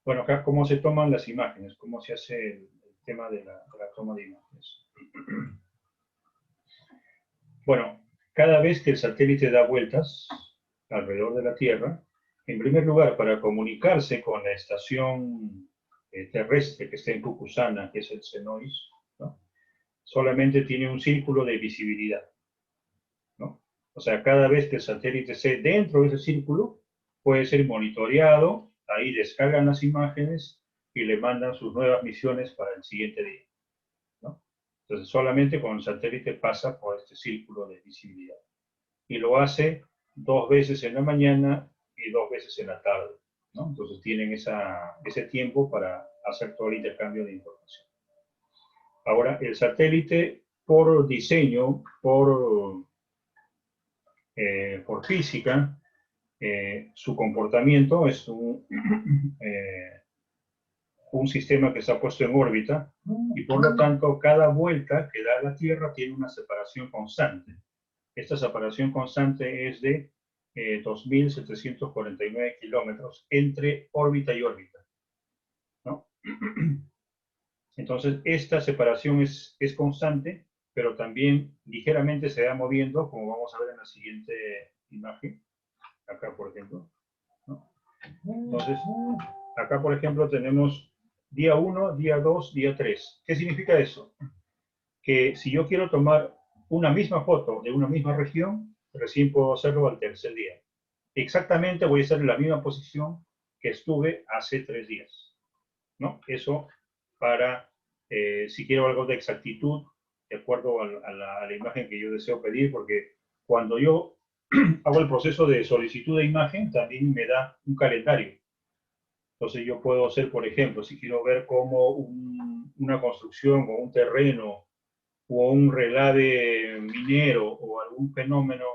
Bueno, acá cómo se toman las imágenes, cómo se hace el tema de la toma de imágenes. Bueno, cada vez que el satélite da vueltas alrededor de la Tierra, en primer lugar, para comunicarse con la estación terrestre que está en Cucuzana, que es el CENOIS, ¿no? Solamente tiene un círculo de visibilidad, ¿no? O sea, cada vez que el satélite esté dentro de ese círculo, puede ser monitoreado, ahí descargan las imágenes y le mandan sus nuevas misiones para el siguiente día, ¿no? Entonces, solamente cuando el satélite pasa por este círculo de visibilidad. Y lo hace 2 veces en la mañana y 2 veces en la tarde, ¿no? Entonces tienen ese tiempo para hacer todo el intercambio de información. Ahora, el satélite, por diseño, por física, su comportamiento es un sistema que se ha puesto en órbita y por lo tanto cada vuelta que da la Tierra tiene una separación constante. Esta separación constante es de 2.749 kilómetros entre órbita y órbita, ¿no? Entonces, esta separación es constante, pero también ligeramente se va moviendo, como vamos a ver en la siguiente imagen, acá por ejemplo, ¿no? Entonces, acá por ejemplo tenemos día 1, día 2, día 3. ¿Qué significa eso? Que si yo quiero tomar una misma foto de una misma región, recién puedo hacerlo al tercer día. Exactamente voy a estar en la misma posición que estuve hace 3 días, ¿no? Eso para, si quiero algo de exactitud, de acuerdo a la imagen que yo deseo pedir, porque cuando yo hago el proceso de solicitud de imagen, también me da un calendario. Entonces yo puedo hacer, por ejemplo, si quiero ver cómo una construcción o un terreno o un relave minero o algún fenómeno,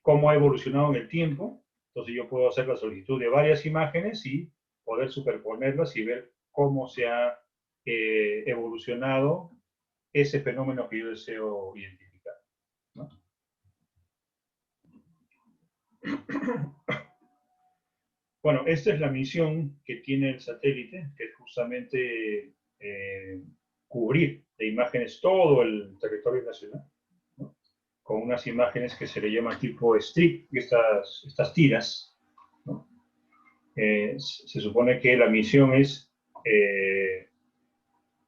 cómo ha evolucionado en el tiempo, entonces yo puedo hacer la solicitud de varias imágenes y poder superponerlas y ver cómo se ha evolucionado ese fenómeno que yo deseo identificar, ¿no? Bueno, esta es la misión que tiene el satélite, que es justamente cubrir de imágenes todo el territorio nacional, ¿no? Con unas imágenes que se le llaman tipo strip, estas tiras, ¿no? Se supone que la misión es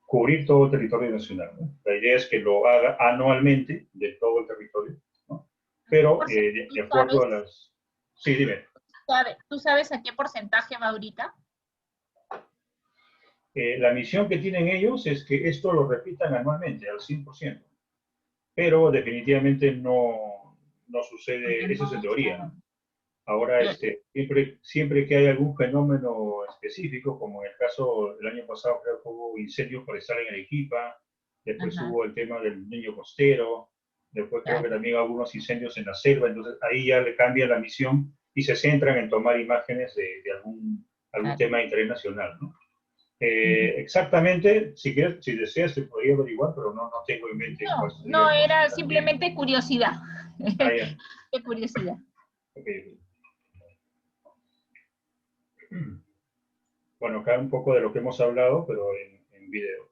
cubrir todo el territorio nacional, ¿no? La idea es que lo haga anualmente de todo el territorio, ¿no? Pero Por cierto, de acuerdo a las... Sí, dime. ¿tú sabes a qué porcentaje va ahorita? La misión que tienen ellos es que esto lo repitan anualmente al 100%, pero definitivamente no Porque sucede, eso es en no, teoría, claro. ¿no? Ahora, Lo- siempre que hay algún fenómeno específico, como en el caso del año pasado, creo que hubo incendios forestales en Arequipa, después Ajá, hubo el tema del niño costero, después creo que claro. también hubo algunos incendios en la selva, entonces ahí ya le cambia la misión y se centran en tomar imágenes de algún Claro. tema internacional, ¿no? Ujú. Exactamente, si quieres, si deseas, te podría averiguar, pero no tengo en mente cuál No, sería no, el era porcentaje. simplemente curiosidad. Ah, ya. Qué curiosidad. Okay. Bueno, acá un poco de lo que hemos hablado, pero en video.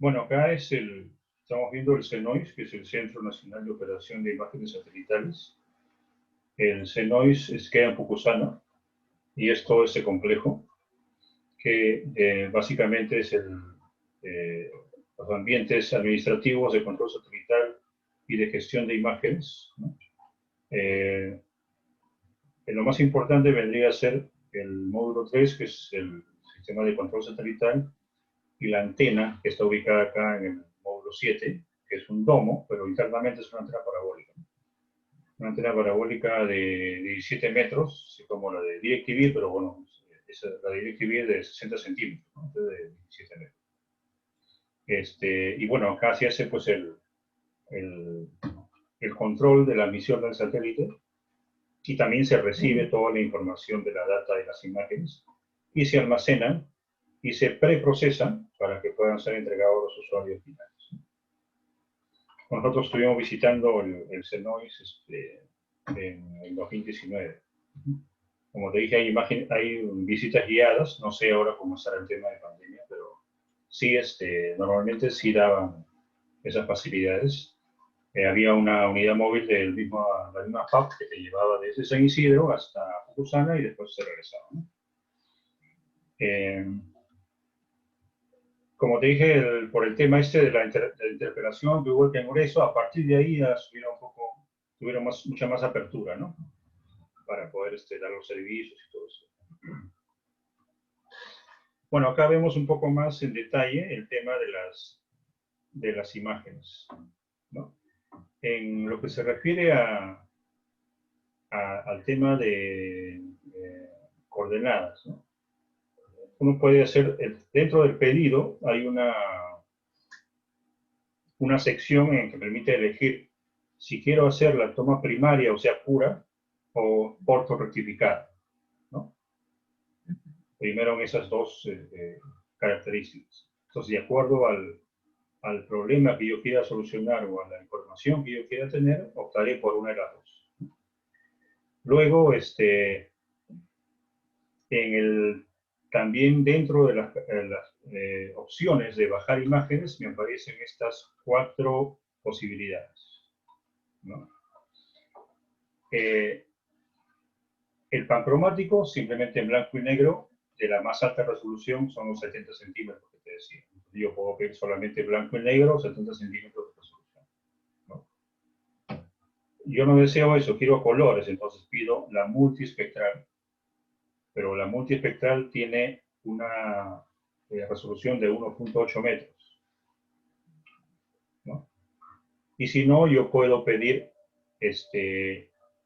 Bueno, acá estamos viendo el CNOIS, que es el Centro Nacional de Operación de Imágenes Satelitales. El CNOIS queda en Pucusana y es todo este complejo que básicamente es los ambientes administrativos de control satelital y de gestión de imágenes, ¿no? Lo más importante vendría a ser el módulo 3, que es el sistema de control satelital, y la antena, que está ubicada acá en el módulo 7, que es un domo, pero internamente es una antena parabólica. Una antena parabólica de 17 metros, así como la de DirecTV, pero bueno, la de DirecTV es de 60 centímetros, ¿no? De 17 metros. Y bueno, acá se hace pues el control de la emisión del satélite y también se recibe toda la información de la data de las imágenes y se almacenan y se preprocesan para que puedan ser entregados a los usuarios finales. Nosotros estuvimos visitando el CNOIS en el 2019. Como te dije, hay visitas guiadas, no sé ahora cómo estará el tema de pandemia, pero sí, normalmente sí daban esas facilidades. Había una unidad móvil de la misma hub que te llevaba desde San Isidro hasta Pucusana y después se regresaba, ¿no? Como te dije, por el tema de la interpelación que hubo el Congreso, a partir de ahí ya tuvieron mucha más apertura, ¿no? Para poder dar los servicios y todo eso. Bueno, acá vemos un poco más en detalle el tema de las imágenes, ¿no? En lo que se refiere al tema de coordenadas, ¿no? Uno puede hacer, dentro del pedido hay una sección en que permite elegir si quiero hacer la toma primaria, o sea, pura, o ortorrectificada, ¿no? Primero en esas dos características. Entonces, de acuerdo al problema que yo quiera solucionar o a la información que yo quiera tener, optaré por una de las dos. Luego, también dentro de las opciones de bajar imágenes me aparecen estas 4 posibilidades, ¿no? El pancromático, simplemente en blanco y negro, de la más alta resolución son los 70 centímetros que te decía. Yo puedo pedir solamente blanco y negro, 70 centímetros de resolución, ¿no? Yo no deseo eso, quiero colores, entonces pido la multiespectral. Pero la multiespectral tiene una resolución de 1.8 metros, ¿no? Y si no, yo puedo pedir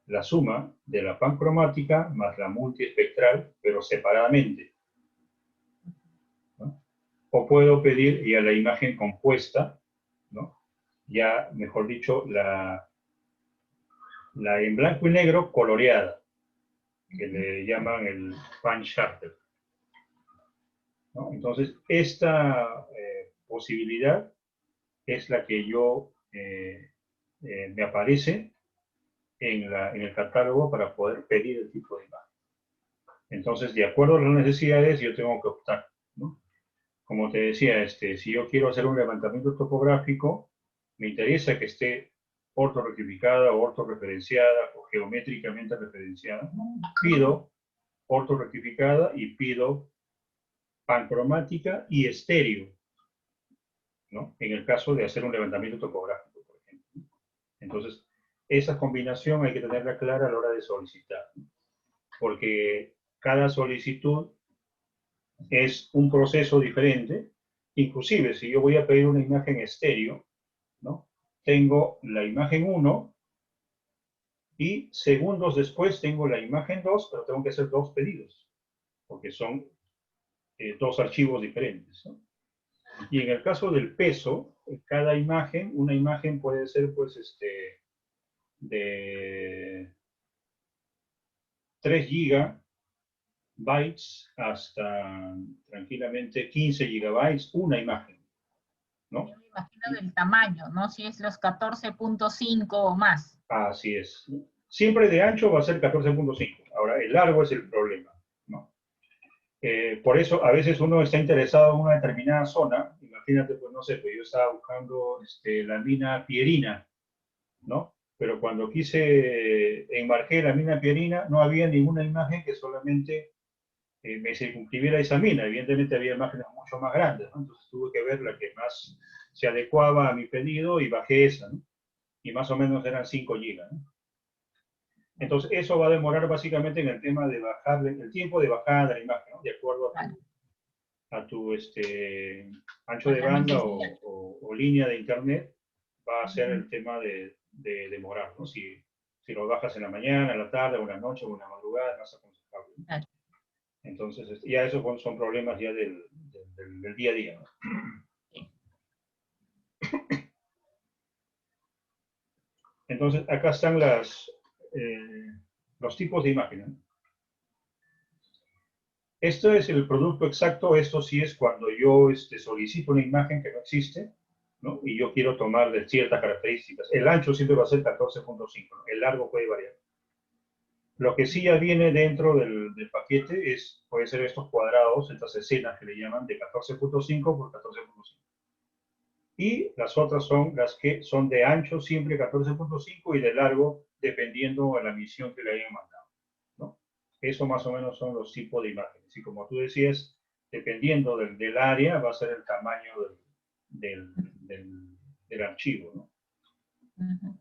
la suma de la pancromática más la multiespectral, pero separadamente, ¿no? O puedo pedir ya la imagen compuesta, ¿no? Ya, mejor dicho, la en blanco y negro coloreada, que le llaman el pan charter, ¿no? Entonces, esta posibilidad es la que me aparece en el catálogo para poder pedir el tipo de imagen. Entonces, de acuerdo a las necesidades, yo tengo que optar, ¿no? Como te decía, si yo quiero hacer un levantamiento topográfico, me interesa que esté ortorrectificada o ortorreferenciada o geométricamente referenciada. Pido ortorrectificada y pido pancromática y estéreo, ¿no? En el caso de hacer un levantamiento topográfico, por ejemplo. Entonces, esa combinación hay que tenerla clara a la hora de solicitar, ¿no? Porque cada solicitud es un proceso diferente. Inclusive, si yo voy a pedir una imagen estéreo, ¿no? Tengo la imagen 1 y segundos después tengo la imagen 2, pero tengo que hacer 2 pedidos, porque son 2 archivos diferentes, ¿no? Y en el caso del peso, cada imagen, una imagen puede ser, pues, de 3 gigabytes hasta tranquilamente 15 gigabytes, una imagen, ¿no? Yo me imagino del tamaño, ¿no? Si es los 14.5 o más. Así es. Siempre de ancho va a ser 14.5. Ahora, el largo es el problema, ¿no? Por eso a veces uno está interesado en una determinada zona. Imagínate, pues no sé, pues yo estaba buscando la mina Pierina, ¿no? Pero cuando quise enmarqué la mina Pierina, no había ninguna imagen que solamente me circunscribiera esa mina. Evidentemente había imágenes mucho más grandes, ¿no? Entonces tuve que ver la que más se adecuaba a mi pedido y bajé esa, ¿no? Y más o menos eran 5 gigas, ¿no? Entonces eso va a demorar básicamente en el tema de bajar, el tiempo de bajada de la imagen, ¿no? De acuerdo Claro, a tu ancho con de la banda necesidad. o línea de internet, va a ser Ujú. el tema de demorar, ¿no? Si lo bajas en la mañana, en la tarde, o en la noche, o en la madrugada, es más aconsejable, ¿no? Claro. Entonces, ya esos son problemas ya del día a día, ¿no? Sí. Entonces, acá están los tipos de imágenes, ¿no? Esto es el producto exacto. Esto sí es cuando yo solicito una imagen que no existe, ¿no? Y yo quiero tomar de ciertas características. El ancho siempre va a ser 14.5, ¿no? El largo puede variar. Lo que sí ya viene dentro del paquete puede ser estos cuadrados, estas escenas que le llaman de 14.5 por 14.5. Y las otras son las que son de ancho siempre 14.5 y de largo dependiendo de la misión que le hayan mandado, ¿no? Eso más o menos son los tipos de imágenes. Y como tú decías, dependiendo del área va a ser el tamaño del, del, del archivo, ¿no? Ujú.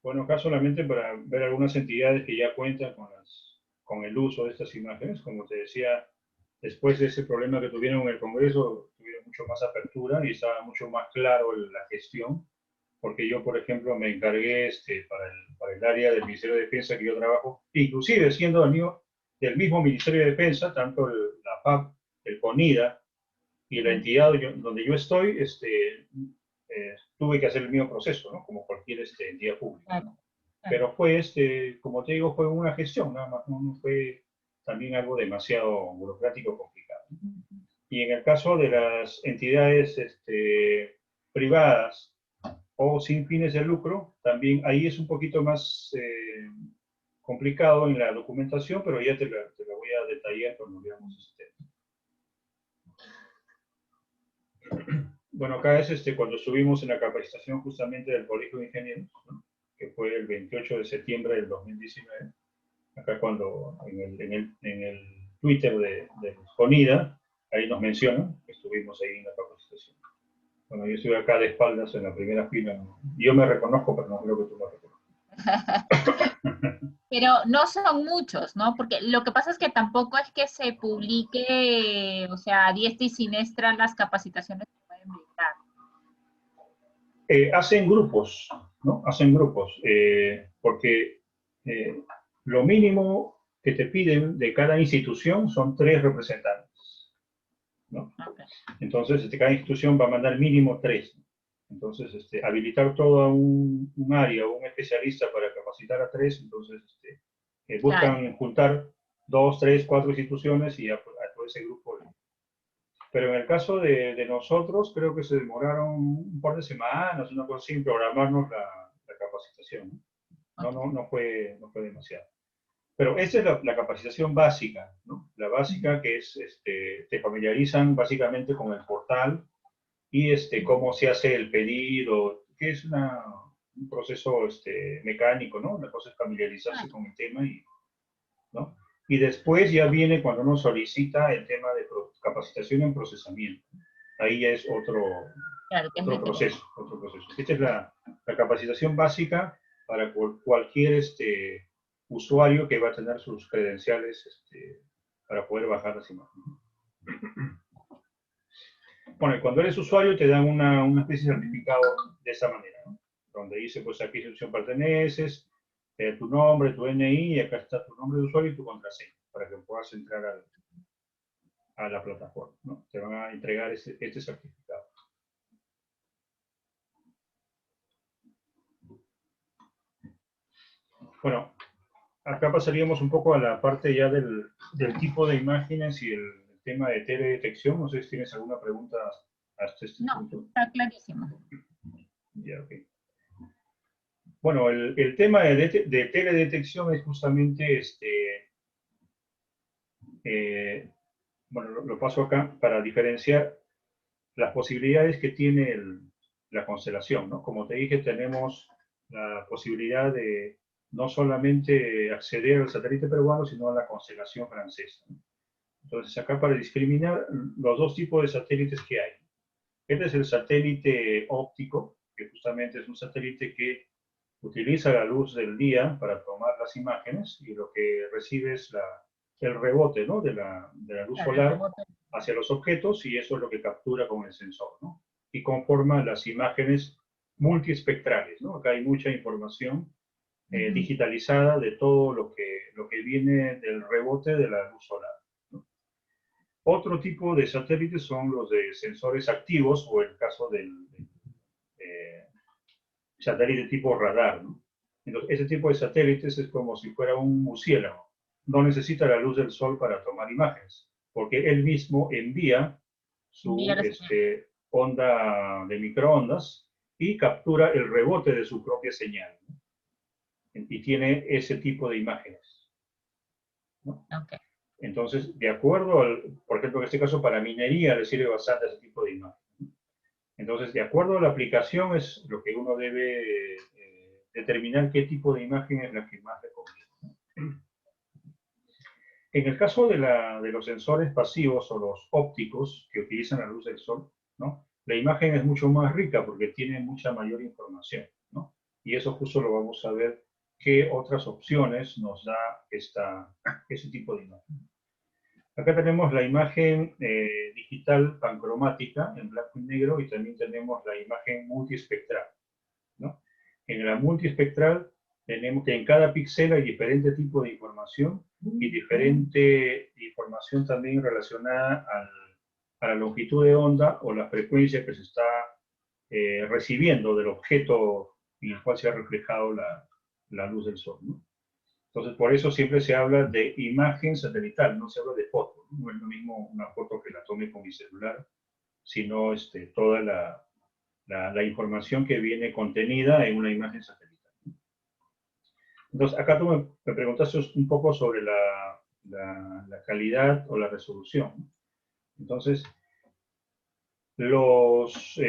Bueno, acá solamente para ver algunas entidades que ya cuentan con el uso de estas imágenes. Como te decía, después de ese problema que tuvieron en el Congreso, tuvieron mucho más apertura y estaba mucho más claro la gestión, porque yo, por ejemplo, me encargué para el área del Ministerio de Defensa que yo trabajo, inclusive siendo del mismo Ministerio de Defensa, tanto la PAP, el CONIDA y la entidad donde yo estoy, tuve que hacer el mismo proceso, ¿no? Como cualquier entidad pública, Claro, ¿no? claro. Pero fue, como te digo, fue una gestión, nada más, no fue también algo demasiado burocrático complicado. Ujú. Y en el caso de las entidades privadas o sin fines de lucro, también ahí es un poquito más complicado en la documentación, pero ya te la voy a detallar cuando veamos este tema. Bueno, acá es cuando estuvimos en la capacitación justamente del Colegio de Ingenieros, ¿no? Que fue el 28 de septiembre del 2019. Acá cuando en el Twitter de CONIDA, ahí nos mencionan que estuvimos ahí en la capacitación. Bueno, yo estoy acá de espaldas en la primera fila, ¿no? Yo me reconozco, pero no creo que tú me reconozcas. Pero no son muchos, ¿no? Porque lo que pasa es que tampoco es que se publique, o sea, a diestra y siniestra las capacitaciones que pueden brindar. Hacen grupos, ¿no? Hacen grupos, porque eh, lo mínimo que te piden de cada institución son 3 representantes, ¿no? Okay. Entonces, cada institución va a mandar mínimo 3. Entonces, habilitar todo un área o un especialista para capacitar a 3, entonces Claro. buscan juntar 2, 3, 4 instituciones y a todo ese grupo. Pero en el caso de nosotros, creo que se demoraron un par de semanas, una cosa así, en programarnos la capacitación. No, Okay. no, no fue demasiado. Pero esa es la capacitación básica, ¿no? La Ujú. básica que es, te familiarizan básicamente con el portal y cómo se hace el pedido, que es un proceso mecánico, ¿no? La cosa es familiarizarse Claro, con el tema ¿no? Y después ya viene cuando uno solicita el tema de capacitación en procesamiento. Ahí ya es claro, que es otro diferente. proceso, otro proceso. Esta es la capacitación básica para cualquier usuario que va a tener sus credenciales para poder bajar las imágenes. Bueno, y cuando eres usuario te dan una especie de certificado de esa manera, ¿no? Donde dice, pues a qué institución perteneces, tu nombre, tu DNI, y acá está tu nombre de usuario y tu contraseña, para que puedas entrar a la plataforma, ¿no? Te van a entregar este certificado. Bueno, acá pasaríamos un poco a la parte ya del tipo de imágenes y el tema de teledetección. No sé si tienes alguna pregunta hasta este No, punto. está clarísimo. Ya, ok. Bueno, el tema de teledetección es justamente bueno, lo paso acá para diferenciar las posibilidades que tiene la constelación, ¿no? Como te dije, tenemos la posibilidad de no solamente acceder al satélite peruano, sino a la constelación francesa, ¿no? Entonces, acá para discriminar los dos tipos de satélites que hay. Este es el satélite óptico, que justamente es un satélite que utiliza la luz del día para tomar las imágenes y lo que recibe es el rebote, ¿no?, de la luz Claro, el solar rebote. hacia los objetos y eso es lo que captura con el sensor, ¿no? Y conforma las imágenes multiespectrales, ¿no? Acá hay mucha información digitalizada de todo lo que viene del rebote de la luz solar, ¿no? Otro tipo de satélites son los de sensores activos o el caso del eh, satélite tipo radar, ¿no? Entonces, ese tipo de satélites es como si fuera un murciélago. No necesita la luz del sol para tomar imágenes, porque él mismo envía Envía su la señal. onda de microondas y captura el rebote de su propia señal, ¿no? Y tiene ese tipo de imágenes, ¿no? Ok. Entonces, de acuerdo por ejemplo, en este caso para minería le sirve bastante ese tipo de imagen. Entonces, de acuerdo a la aplicación es lo que uno debe determinar qué tipo de imagen es la que más recomienda. En el caso de los sensores pasivos o los ópticos que utilizan la luz del sol, ¿no?, la imagen es mucho más rica porque tiene mucha mayor información, ¿no? Y eso justo lo vamos a ver qué otras opciones nos da ese tipo de imagen. Acá tenemos la imagen digital pancromática en blanco y negro y también tenemos la imagen multiespectral, ¿no? En la multiespectral tenemos que en cada píxel hay diferente tipo de información y diferente información también relacionada a la longitud de onda o la frecuencia que se está recibiendo del objeto en el cual se ha reflejado la luz del sol, ¿no? Entonces, por eso siempre se habla de imagen satelital, no se habla de foto. No es lo mismo una foto que la tome con mi celular, sino toda la información que viene contenida en una imagen satelital. Entonces, acá tú me preguntaste un poco sobre la calidad o la resolución. Entonces, los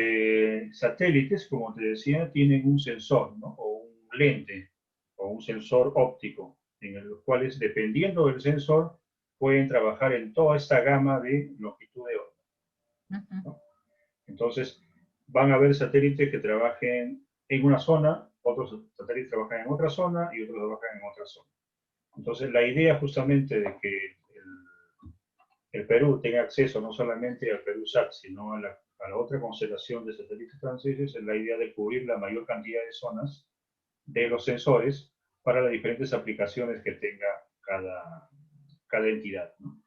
satélites, como te decía, tienen un sensor, ¿no?, o un lente, o un sensor óptico, en los cuales, dependiendo del sensor, pueden trabajar en toda esta gama de longitud de onda, ¿no? Entonces, van a haber satélites que trabajen en una zona, otros satélites trabajan en otra zona y otros trabajan en otra zona. Entonces, la idea justamente de que el Perú tenga acceso no solamente al PeruSat, sino a la otra constelación de satélites franceses, es la idea de cubrir la mayor cantidad de zonas de los sensores para las diferentes aplicaciones que tenga cada entidad, ¿no?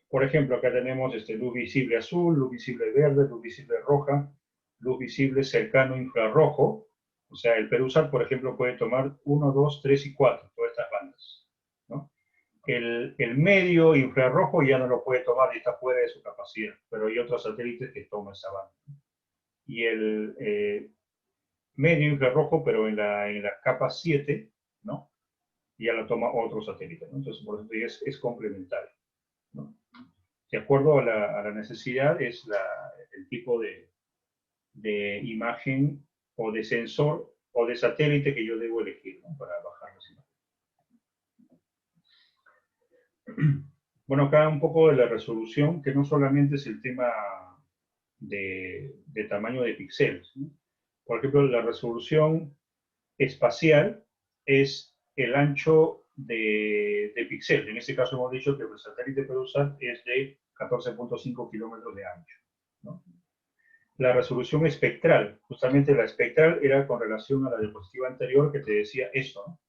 Por ejemplo, acá tenemos luz visible azul, luz visible verde, luz visible roja, luz visible cercano infrarrojo. O sea, el PeruSat, por ejemplo, puede tomar 1, 2, 3 y 4, todas estas bandas, ¿no? El medio infrarrojo ya no lo puede tomar y está fuera de su capacidad, pero hay otros satélites que toman esa banda. Y el medio infrarrojo, pero en la capa 7, ¿no?, ya la toma otro satélite, ¿no? Entonces, por eso es complementario, ¿no? De acuerdo a la necesidad es el tipo de imagen o de sensor o de satélite que yo debo elegir, ¿no?, para bajar las imágenes. Bueno, acá un poco de la resolución, que no solamente es el tema de tamaño de píxeles, ¿no? Por ejemplo, la resolución espacial es el ancho de píxel. En este caso hemos dicho que el satélite PeruSat es de 14.5 kilómetros de ancho, ¿no? La resolución espectral, justamente la espectral era con relación a la diapositiva anterior que te decía eso, ¿no?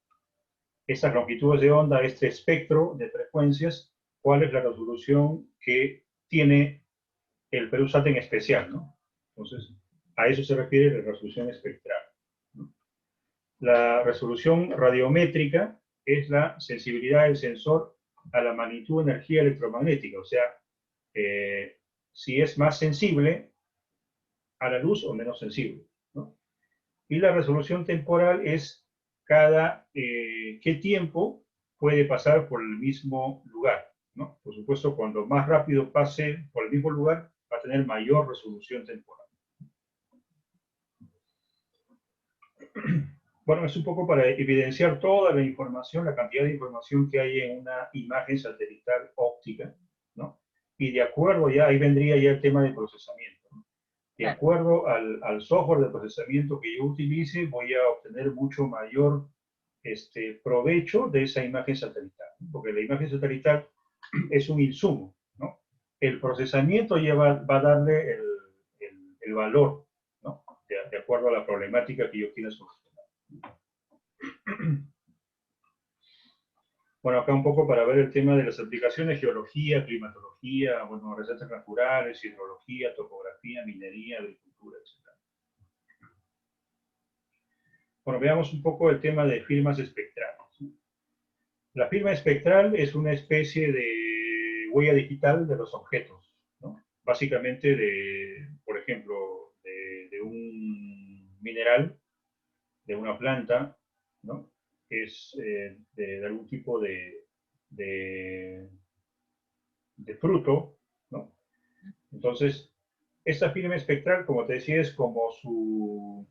Estas longitudes de onda, este espectro de frecuencias, ¿cuál es la resolución que tiene el PeruSat en especial, ¿no? Entonces, a eso se refiere la resolución espectral, ¿no? La resolución radiométrica es la sensibilidad del sensor a la magnitud de energía electromagnética, o sea, si es más sensible a la luz o menos sensible, ¿no? Y la resolución temporal es qué tiempo puede pasar por el mismo lugar, ¿no? Por supuesto, cuando más rápido pase por el mismo lugar, va a tener mayor resolución temporal. Bueno, es un poco para evidenciar toda la información, la cantidad de información que hay en una imagen satelital óptica, ¿no? Y de acuerdo ya, ahí vendría ya el tema de procesamiento, ¿no? De acuerdo al software de procesamiento que yo utilice, voy a obtener mucho mayor provecho de esa imagen satelital, ¿no? Porque la imagen satelital es un insumo, ¿no? El procesamiento ya va a darle el valor, ¿no? De acuerdo a la problemática que yo quiera solucionar. Bueno, acá un poco para ver el tema de las aplicaciones, geología, climatología, bueno, recettas naturales, hidrología, topografía, minería, agricultura, etc. Bueno, veamos un poco el tema de firmas espectrales. La firma espectral es una especie de huella digital de los objetos, ¿no? Básicamente por ejemplo, de un mineral, de una planta, ¿no? Es de algún tipo de fruto, ¿no? Entonces, esta firma espectral, como te decía, es como su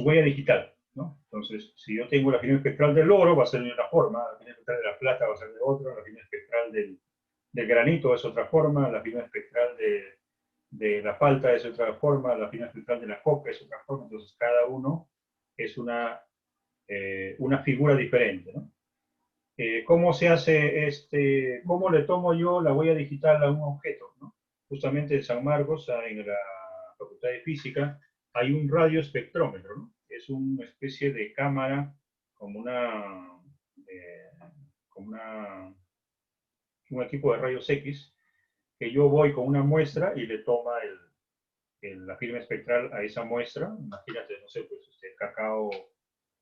huella digital, ¿no? Entonces, si yo tengo la firma espectral del oro, va a ser de una forma, la firma espectral de la plata va a ser de otra, la firma espectral del granito es otra forma, la firma espectral de la palta es otra forma, la firma espectral de la coca es otra forma, entonces cada uno es una figura diferente, ¿no? ¿Cómo se hace cómo le tomo yo la huella digital a un objeto, ¿no? Justamente en San Marcos, en la Facultad de Física, hay un radioespectrómetro, ¿no? Es una especie de cámara como eh, como un equipo de rayos X, que yo voy con una muestra y le toma la firma espectral a esa muestra. Imagínate, no sé, pues el cacao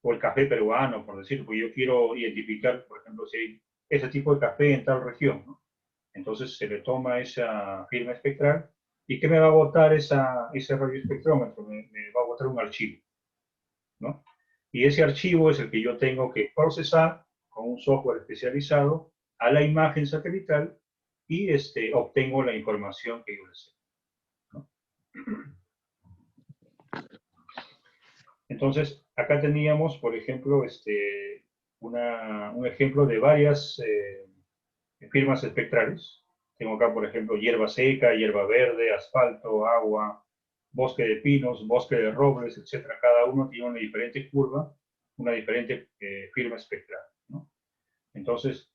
o el café peruano, por decirlo, porque yo quiero identificar, por ejemplo, si hay ese tipo de café en tal región, ¿no? Entonces se le toma esa firma espectral y ¿qué me va a botar ese radioespectrómetro? Me va a botar un archivo, ¿no? Y ese archivo es el que yo tengo que procesar con un software especializado a la imagen satelital y obtengo la información que yo deseo, ¿no? Entonces, acá teníamos, por ejemplo, un ejemplo de varias firmas espectrales. Tengo acá, por ejemplo, hierba seca, hierba verde, asfalto, agua, bosque de pinos, bosque de robles, etc. Cada uno tiene una diferente curva, una diferente firma espectral, ¿no? Entonces,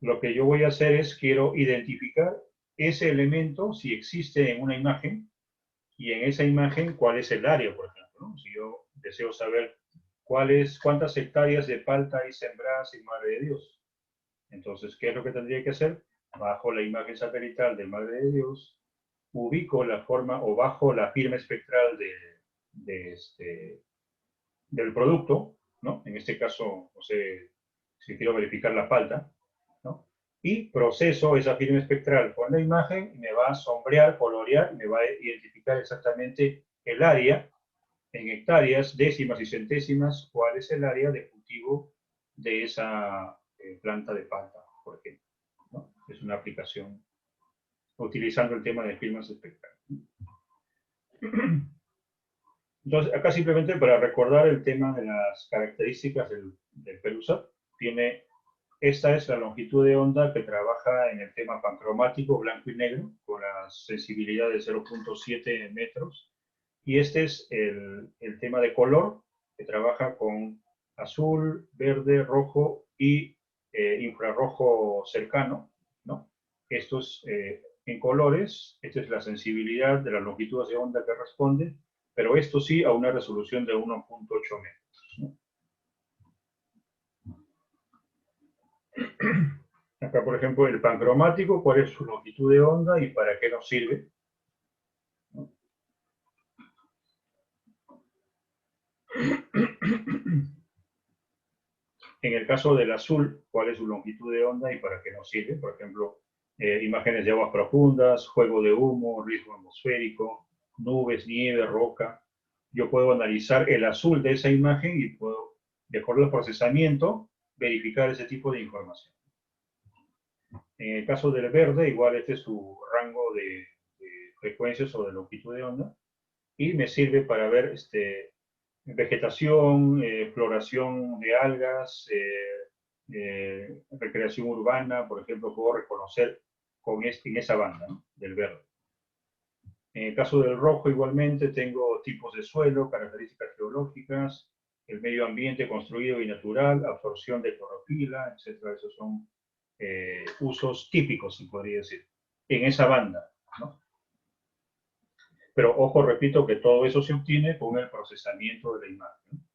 lo que yo voy a hacer es, quiero identificar ese elemento, si existe en una imagen, y en esa imagen, cuál es el área, por ejemplo, ¿no? Si yo deseo saber cuántas hectáreas de palta hay sembradas en Madre de Dios. Entonces, ¿qué es lo que tendría que hacer? Bajo la imagen satelital de Madre de Dios, ubico la forma o bajo la firma espectral del producto, ¿no? En este caso, no sé, si quiero verificar la palta, ¿no? Y proceso esa firma espectral con la imagen y me va a sombrear, colorear, y me va a identificar exactamente el área en hectáreas, décimas y centésimas, cuál es el área de cultivo de esa planta de palta, por ejemplo, ¿no? Es una aplicación utilizando el tema de firmas espectrales. Entonces, acá simplemente para recordar el tema de las características del PeluSat, esta es la longitud de onda que trabaja en el tema pancromático blanco y negro, con la sensibilidad de 0.7 metros. Y este es el tema de color, que trabaja con azul, verde, rojo y infrarrojo cercano, ¿no? Estos en colores, esta es la sensibilidad de las longitudes de onda que responde, pero esto sí a una resolución de 1.8 metros, ¿no? Acá, por ejemplo, el pancromático, cuál es su longitud de onda y para qué nos sirve, ¿no? En el caso del azul, cuál es su longitud de onda y para qué nos sirve. Por ejemplo, imágenes de aguas profundas, juego de humo, riesgo atmosférico, nubes, nieve, roca. Yo puedo analizar el azul de esa imagen y puedo, de acuerdo al procesamiento, verificar ese tipo de información. En el caso del verde, igual este es su rango de frecuencias o de longitud de onda, y me sirve para ver vegetación, floración de algas, recreación urbana, por ejemplo, puedo reconocer en esa banda, ¿no?, del verde. En el caso del rojo, igualmente, tengo tipos de suelo, características geológicas, el medio ambiente construido y natural, absorción de clorofila, etc. Esos son usos típicos, se podría decir, en esa banda, ¿no? Pero ojo, repito, que todo eso se obtiene con el procesamiento de la imagen.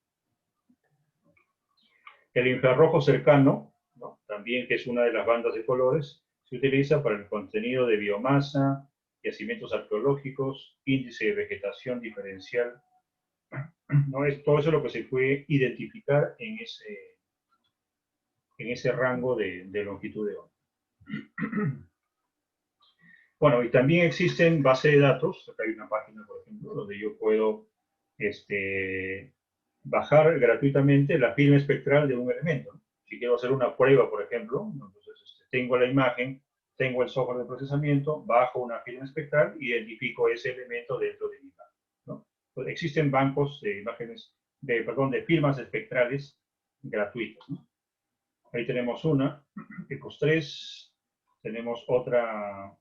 El infrarrojo cercano, ¿no?, también, que es una de las bandas de colores, se utiliza para el contenido de biomasa, yacimientos arqueológicos, índice de vegetación diferencial, ¿no? Todo eso es lo que se puede identificar en ese rango de longitud de onda. Bueno, y también existen bases de datos. Acá hay una página, por ejemplo, donde yo puedo bajar gratuitamente la firma espectral de un elemento, ¿no? Si quiero hacer una prueba, por ejemplo, entonces tengo la imagen, tengo el software de procesamiento, bajo una firma espectral, identifico ese elemento dentro de mi imagen, ¿no? Entonces, existen bancos de imágenes, de firmas espectrales gratuitas, ¿no? Ahí tenemos una, ECOS3, tenemos otra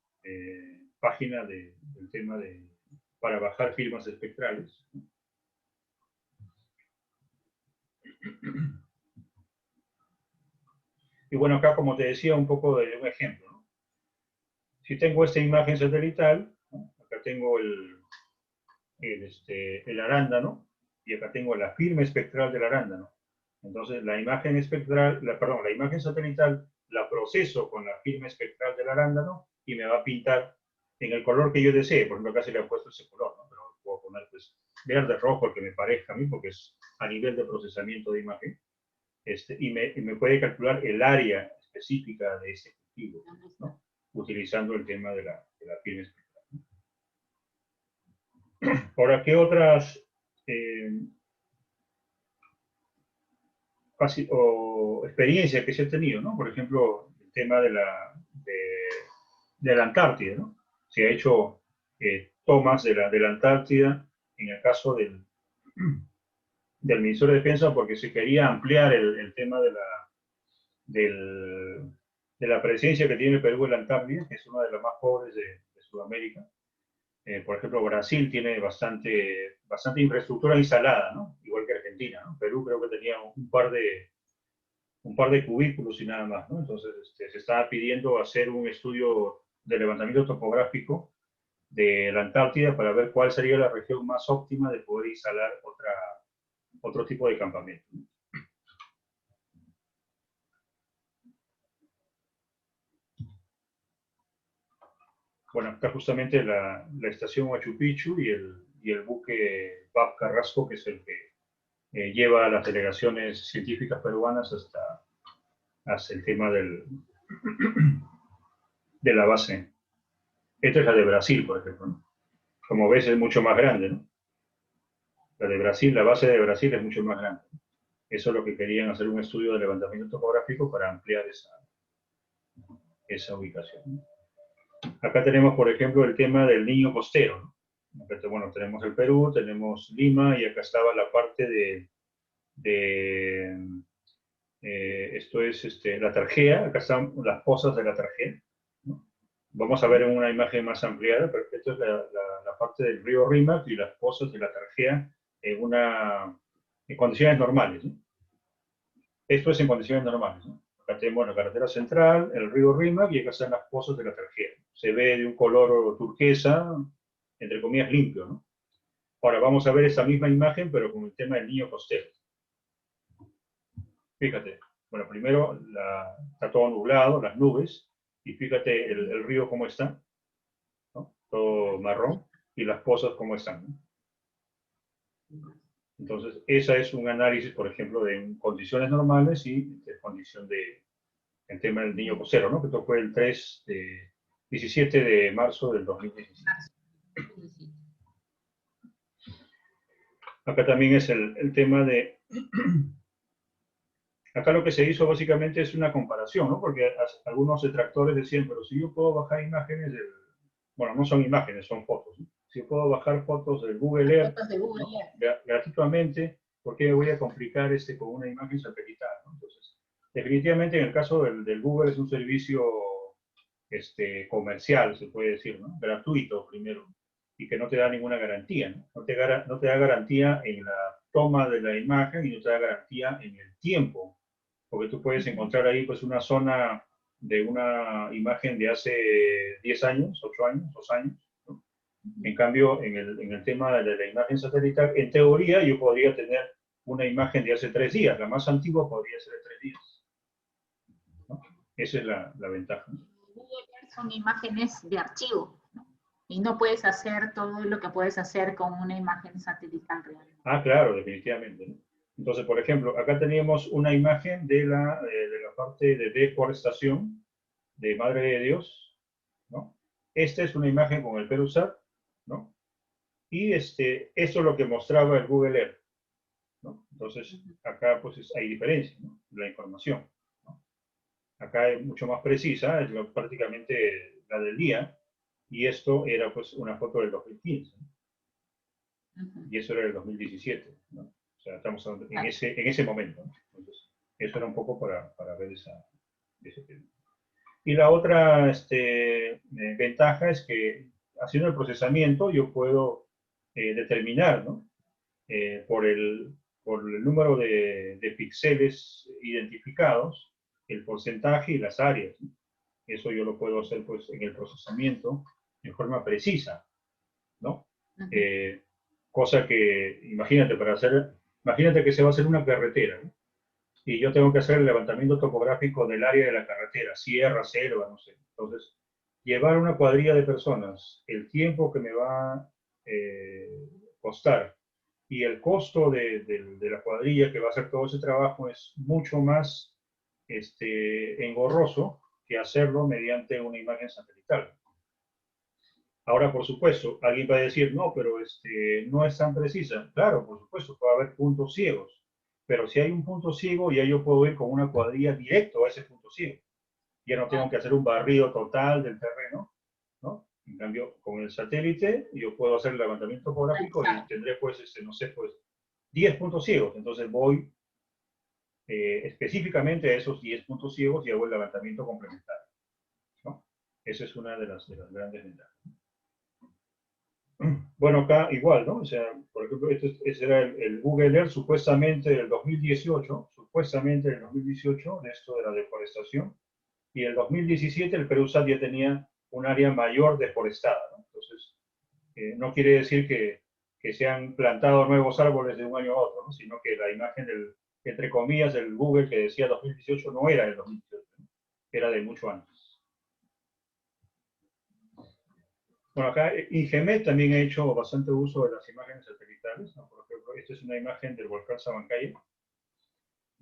página del tema para bajar firmas espectrales. Y bueno, acá, como te decía, un poco de un ejemplo, ¿no? Si tengo esta imagen satelital, ¿no?, acá tengo el arándano, y acá tengo la firma espectral del arándano. Entonces, la imagen espectral, la imagen satelital la proceso con la firma espectral del arándano y me va a pintar en el color que yo desee. Por ejemplo, acá se le ha puesto ese color, ¿no?, pero puedo poner, pues, verde, rojo, el que me parezca a mí, porque es a nivel de procesamiento de imagen. Y me puede calcular el área específica de ese cultivo, ¿no?, utilizando el tema de la firma espectral. Ahora, ¿qué otras experiencias que se ha tenido, ¿no? Por ejemplo, el tema de la Antártida, ¿no? Se ha hecho tomas de la Antártida en el caso del Ministerio de Defensa, porque se quería ampliar el tema de la presencia que tiene el Perú en la Antártida, que es una de las más pobres de Sudamérica. Por ejemplo, Brasil tiene bastante infraestructura instalada, ¿no?, igual que Argentina, ¿no? Perú creo que tenía un par de cubículos y nada más, ¿no? Entonces, se estaba pidiendo hacer un estudio de levantamiento topográfico de la Antártida para ver cuál sería la región más óptima de poder instalar otro tipo de campamento. Bueno, acá justamente la estación Machu Picchu y el buque Bab Carrasco, que es el que lleva a las delegaciones científicas peruanas hasta el tema de la base. Esta es la de Brasil, por ejemplo, ¿no? Como ves, es mucho más grande, ¿no? La de Brasil, la base de Brasil es mucho más grande. Eso es lo que querían, hacer un estudio de levantamiento topográfico para ampliar esa ubicación. Acá tenemos, por ejemplo, el tema del niño costero, ¿no? Bueno, tenemos el Perú, tenemos Lima, y acá estaba la parte esto es la Tarjea. Acá están las pozas de la Tarjea, ¿no? Vamos a ver en una imagen más ampliada, pero esto es la parte del río Rímac y las pozas de la Tarjea en condiciones normales, ¿no? Esto es en condiciones normales, ¿no? Acá tenemos la carretera central, el río Rímac, y acá están las pozas de la Tarjea. Se ve de un color turquesa, entre comillas, limpio, ¿no? Ahora vamos a ver esa misma imagen, pero con el tema del niño costero. Fíjate, bueno, primero está todo nublado, las nubes, y fíjate el río cómo está, ¿no?, todo marrón, y las pozas cómo están, ¿no? Entonces, esa es un análisis, por ejemplo, de condiciones normales y de condición el tema del niño costero, ¿no?, que esto fue el 17 de marzo del 2017. Acá también es el tema de acá lo que se hizo básicamente es una comparación, ¿no? Porque algunos detractores decían, pero si yo puedo bajar imágenes del, bueno, no son imágenes, son fotos, ¿no? Si yo puedo bajar fotos del Google Earth, Fotos de Google ¿no? Earth. Gratuitamente, ¿por qué me voy a complicar con una imagen satelital, ¿no? Entonces, definitivamente en el caso del Google es un servicio comercial, se puede decir, ¿no? Gratuito primero, y que no te da ninguna garantía, ¿no? No te da garantía en la toma de la imagen y no te da garantía en el tiempo, porque tú puedes encontrar ahí pues una zona de una imagen de hace 10 años, 8 años, 2 años, ¿no? En cambio, en el tema de la imagen satelital, en teoría yo podría tener una imagen de hace 3 días, la más antigua podría ser de 3 días, ¿no? Esa es la ventaja, ¿no? Google Earth son imágenes de archivo, ¿no? Y no puedes hacer todo lo que puedes hacer con una imagen satelital real. Ah, claro, definitivamente, ¿no? Entonces, por ejemplo, acá teníamos una imagen de la parte de deforestación de Madre de Dios, ¿no? Esta es una imagen con el Perusat, ¿no? Y esto es lo que mostraba el Google Earth, ¿no? Entonces, acá pues hay diferencia, ¿no? La información, ¿no? Acá es mucho más precisa, es prácticamente la del día, y esto era pues una foto del 2015, ¿no? Y eso era el 2017, ¿no? O sea, estamos hablando en ese momento, ¿no? Entonces, eso era un poco para ver ese tema. Y la otra ventaja es que haciendo el procesamiento yo puedo determinar, ¿no? Por el número de píxeles identificados, el porcentaje y las áreas, ¿no? Eso yo lo puedo hacer pues en el procesamiento de forma precisa, ¿no? Cosa que, imagínate que se va a hacer una carretera, ¿no? Y yo tengo que hacer el levantamiento topográfico del área de la carretera, sierra, selva, no sé. Entonces, llevar una cuadrilla de personas, el tiempo que me va a costar y el costo de la cuadrilla que va a hacer todo ese trabajo es mucho más engorroso que hacerlo mediante una imagen satelital. Ahora, por supuesto, alguien va a decir, no, pero no es tan precisa. Claro, por supuesto, puede haber puntos ciegos, pero si hay un punto ciego, ya yo puedo ir con una cuadrilla directo a ese punto ciego. Ya no tengo que hacer un barrido total del terreno, ¿no? En cambio, con el satélite, yo puedo hacer el levantamiento topográfico y tendré, pues, no sé, pues, 10 puntos ciegos. Entonces voy específicamente a esos 10 puntos ciegos y hago el levantamiento complementario, ¿no? Esa es una de las grandes ventajas. Bueno, acá igual, ¿no? O sea, por ejemplo, este era el Google Earth supuestamente del 2018, de esto de la deforestación, y el 2017 el Perusat ya tenía un área mayor deforestada, ¿no? Entonces, no quiere decir que se han plantado nuevos árboles de un año a otro, ¿no? Sino que la imagen entre comillas, del Google que decía 2018 no era del 2018, ¿no? Era de mucho antes. Bueno, acá Ingemet también ha hecho bastante uso de las imágenes satelitales, ¿no? Por ejemplo, esta es una imagen del volcán Sabancaya.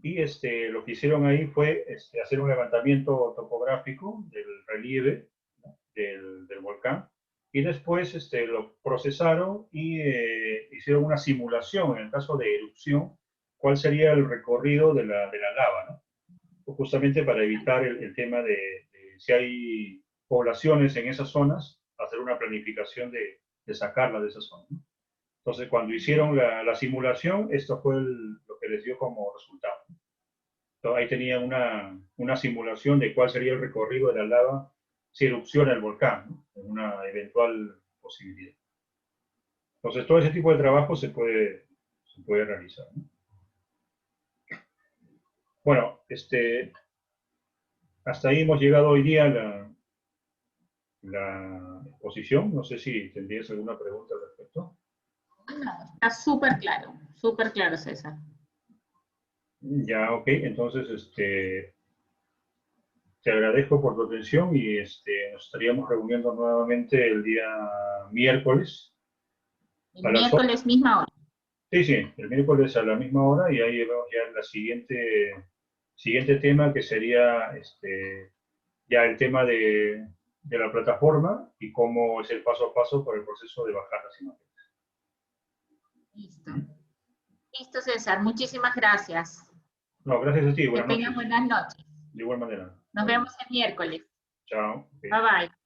Y lo que hicieron ahí fue hacer un levantamiento topográfico del relieve, ¿no? del volcán. Y después lo procesaron y hicieron una simulación, en el caso de erupción, cuál sería el recorrido de la lava, ¿no? Justamente para evitar el tema de si hay poblaciones en esas zonas, hacer una planificación de sacarla de esa zona, ¿no? Entonces, cuando hicieron la simulación, esto fue lo que les dio como resultado. Entonces, ahí tenían una simulación de cuál sería el recorrido de la lava si erupciona el volcán, ¿no? En una eventual posibilidad. Entonces, todo ese tipo de trabajo se puede realizar, ¿no? Bueno, hasta ahí hemos llegado hoy día a la exposición. No sé si tendrías alguna pregunta al respecto. No, está súper claro, César. Ya, ok. Entonces, te agradezco por tu atención y nos estaríamos reuniendo nuevamente el día miércoles. El miércoles misma hora. Sí, sí, el miércoles a la misma hora y ahí vemos ya el siguiente tema que sería ya el tema de la plataforma y cómo es el paso a paso por el proceso de bajar las imágenes. Listo. Listo, César. Muchísimas gracias. No, gracias a ti. Que Buenas tengan noches. buenas noches. De igual manera. Nos vemos el miércoles. Chao. Ok. Bye bye.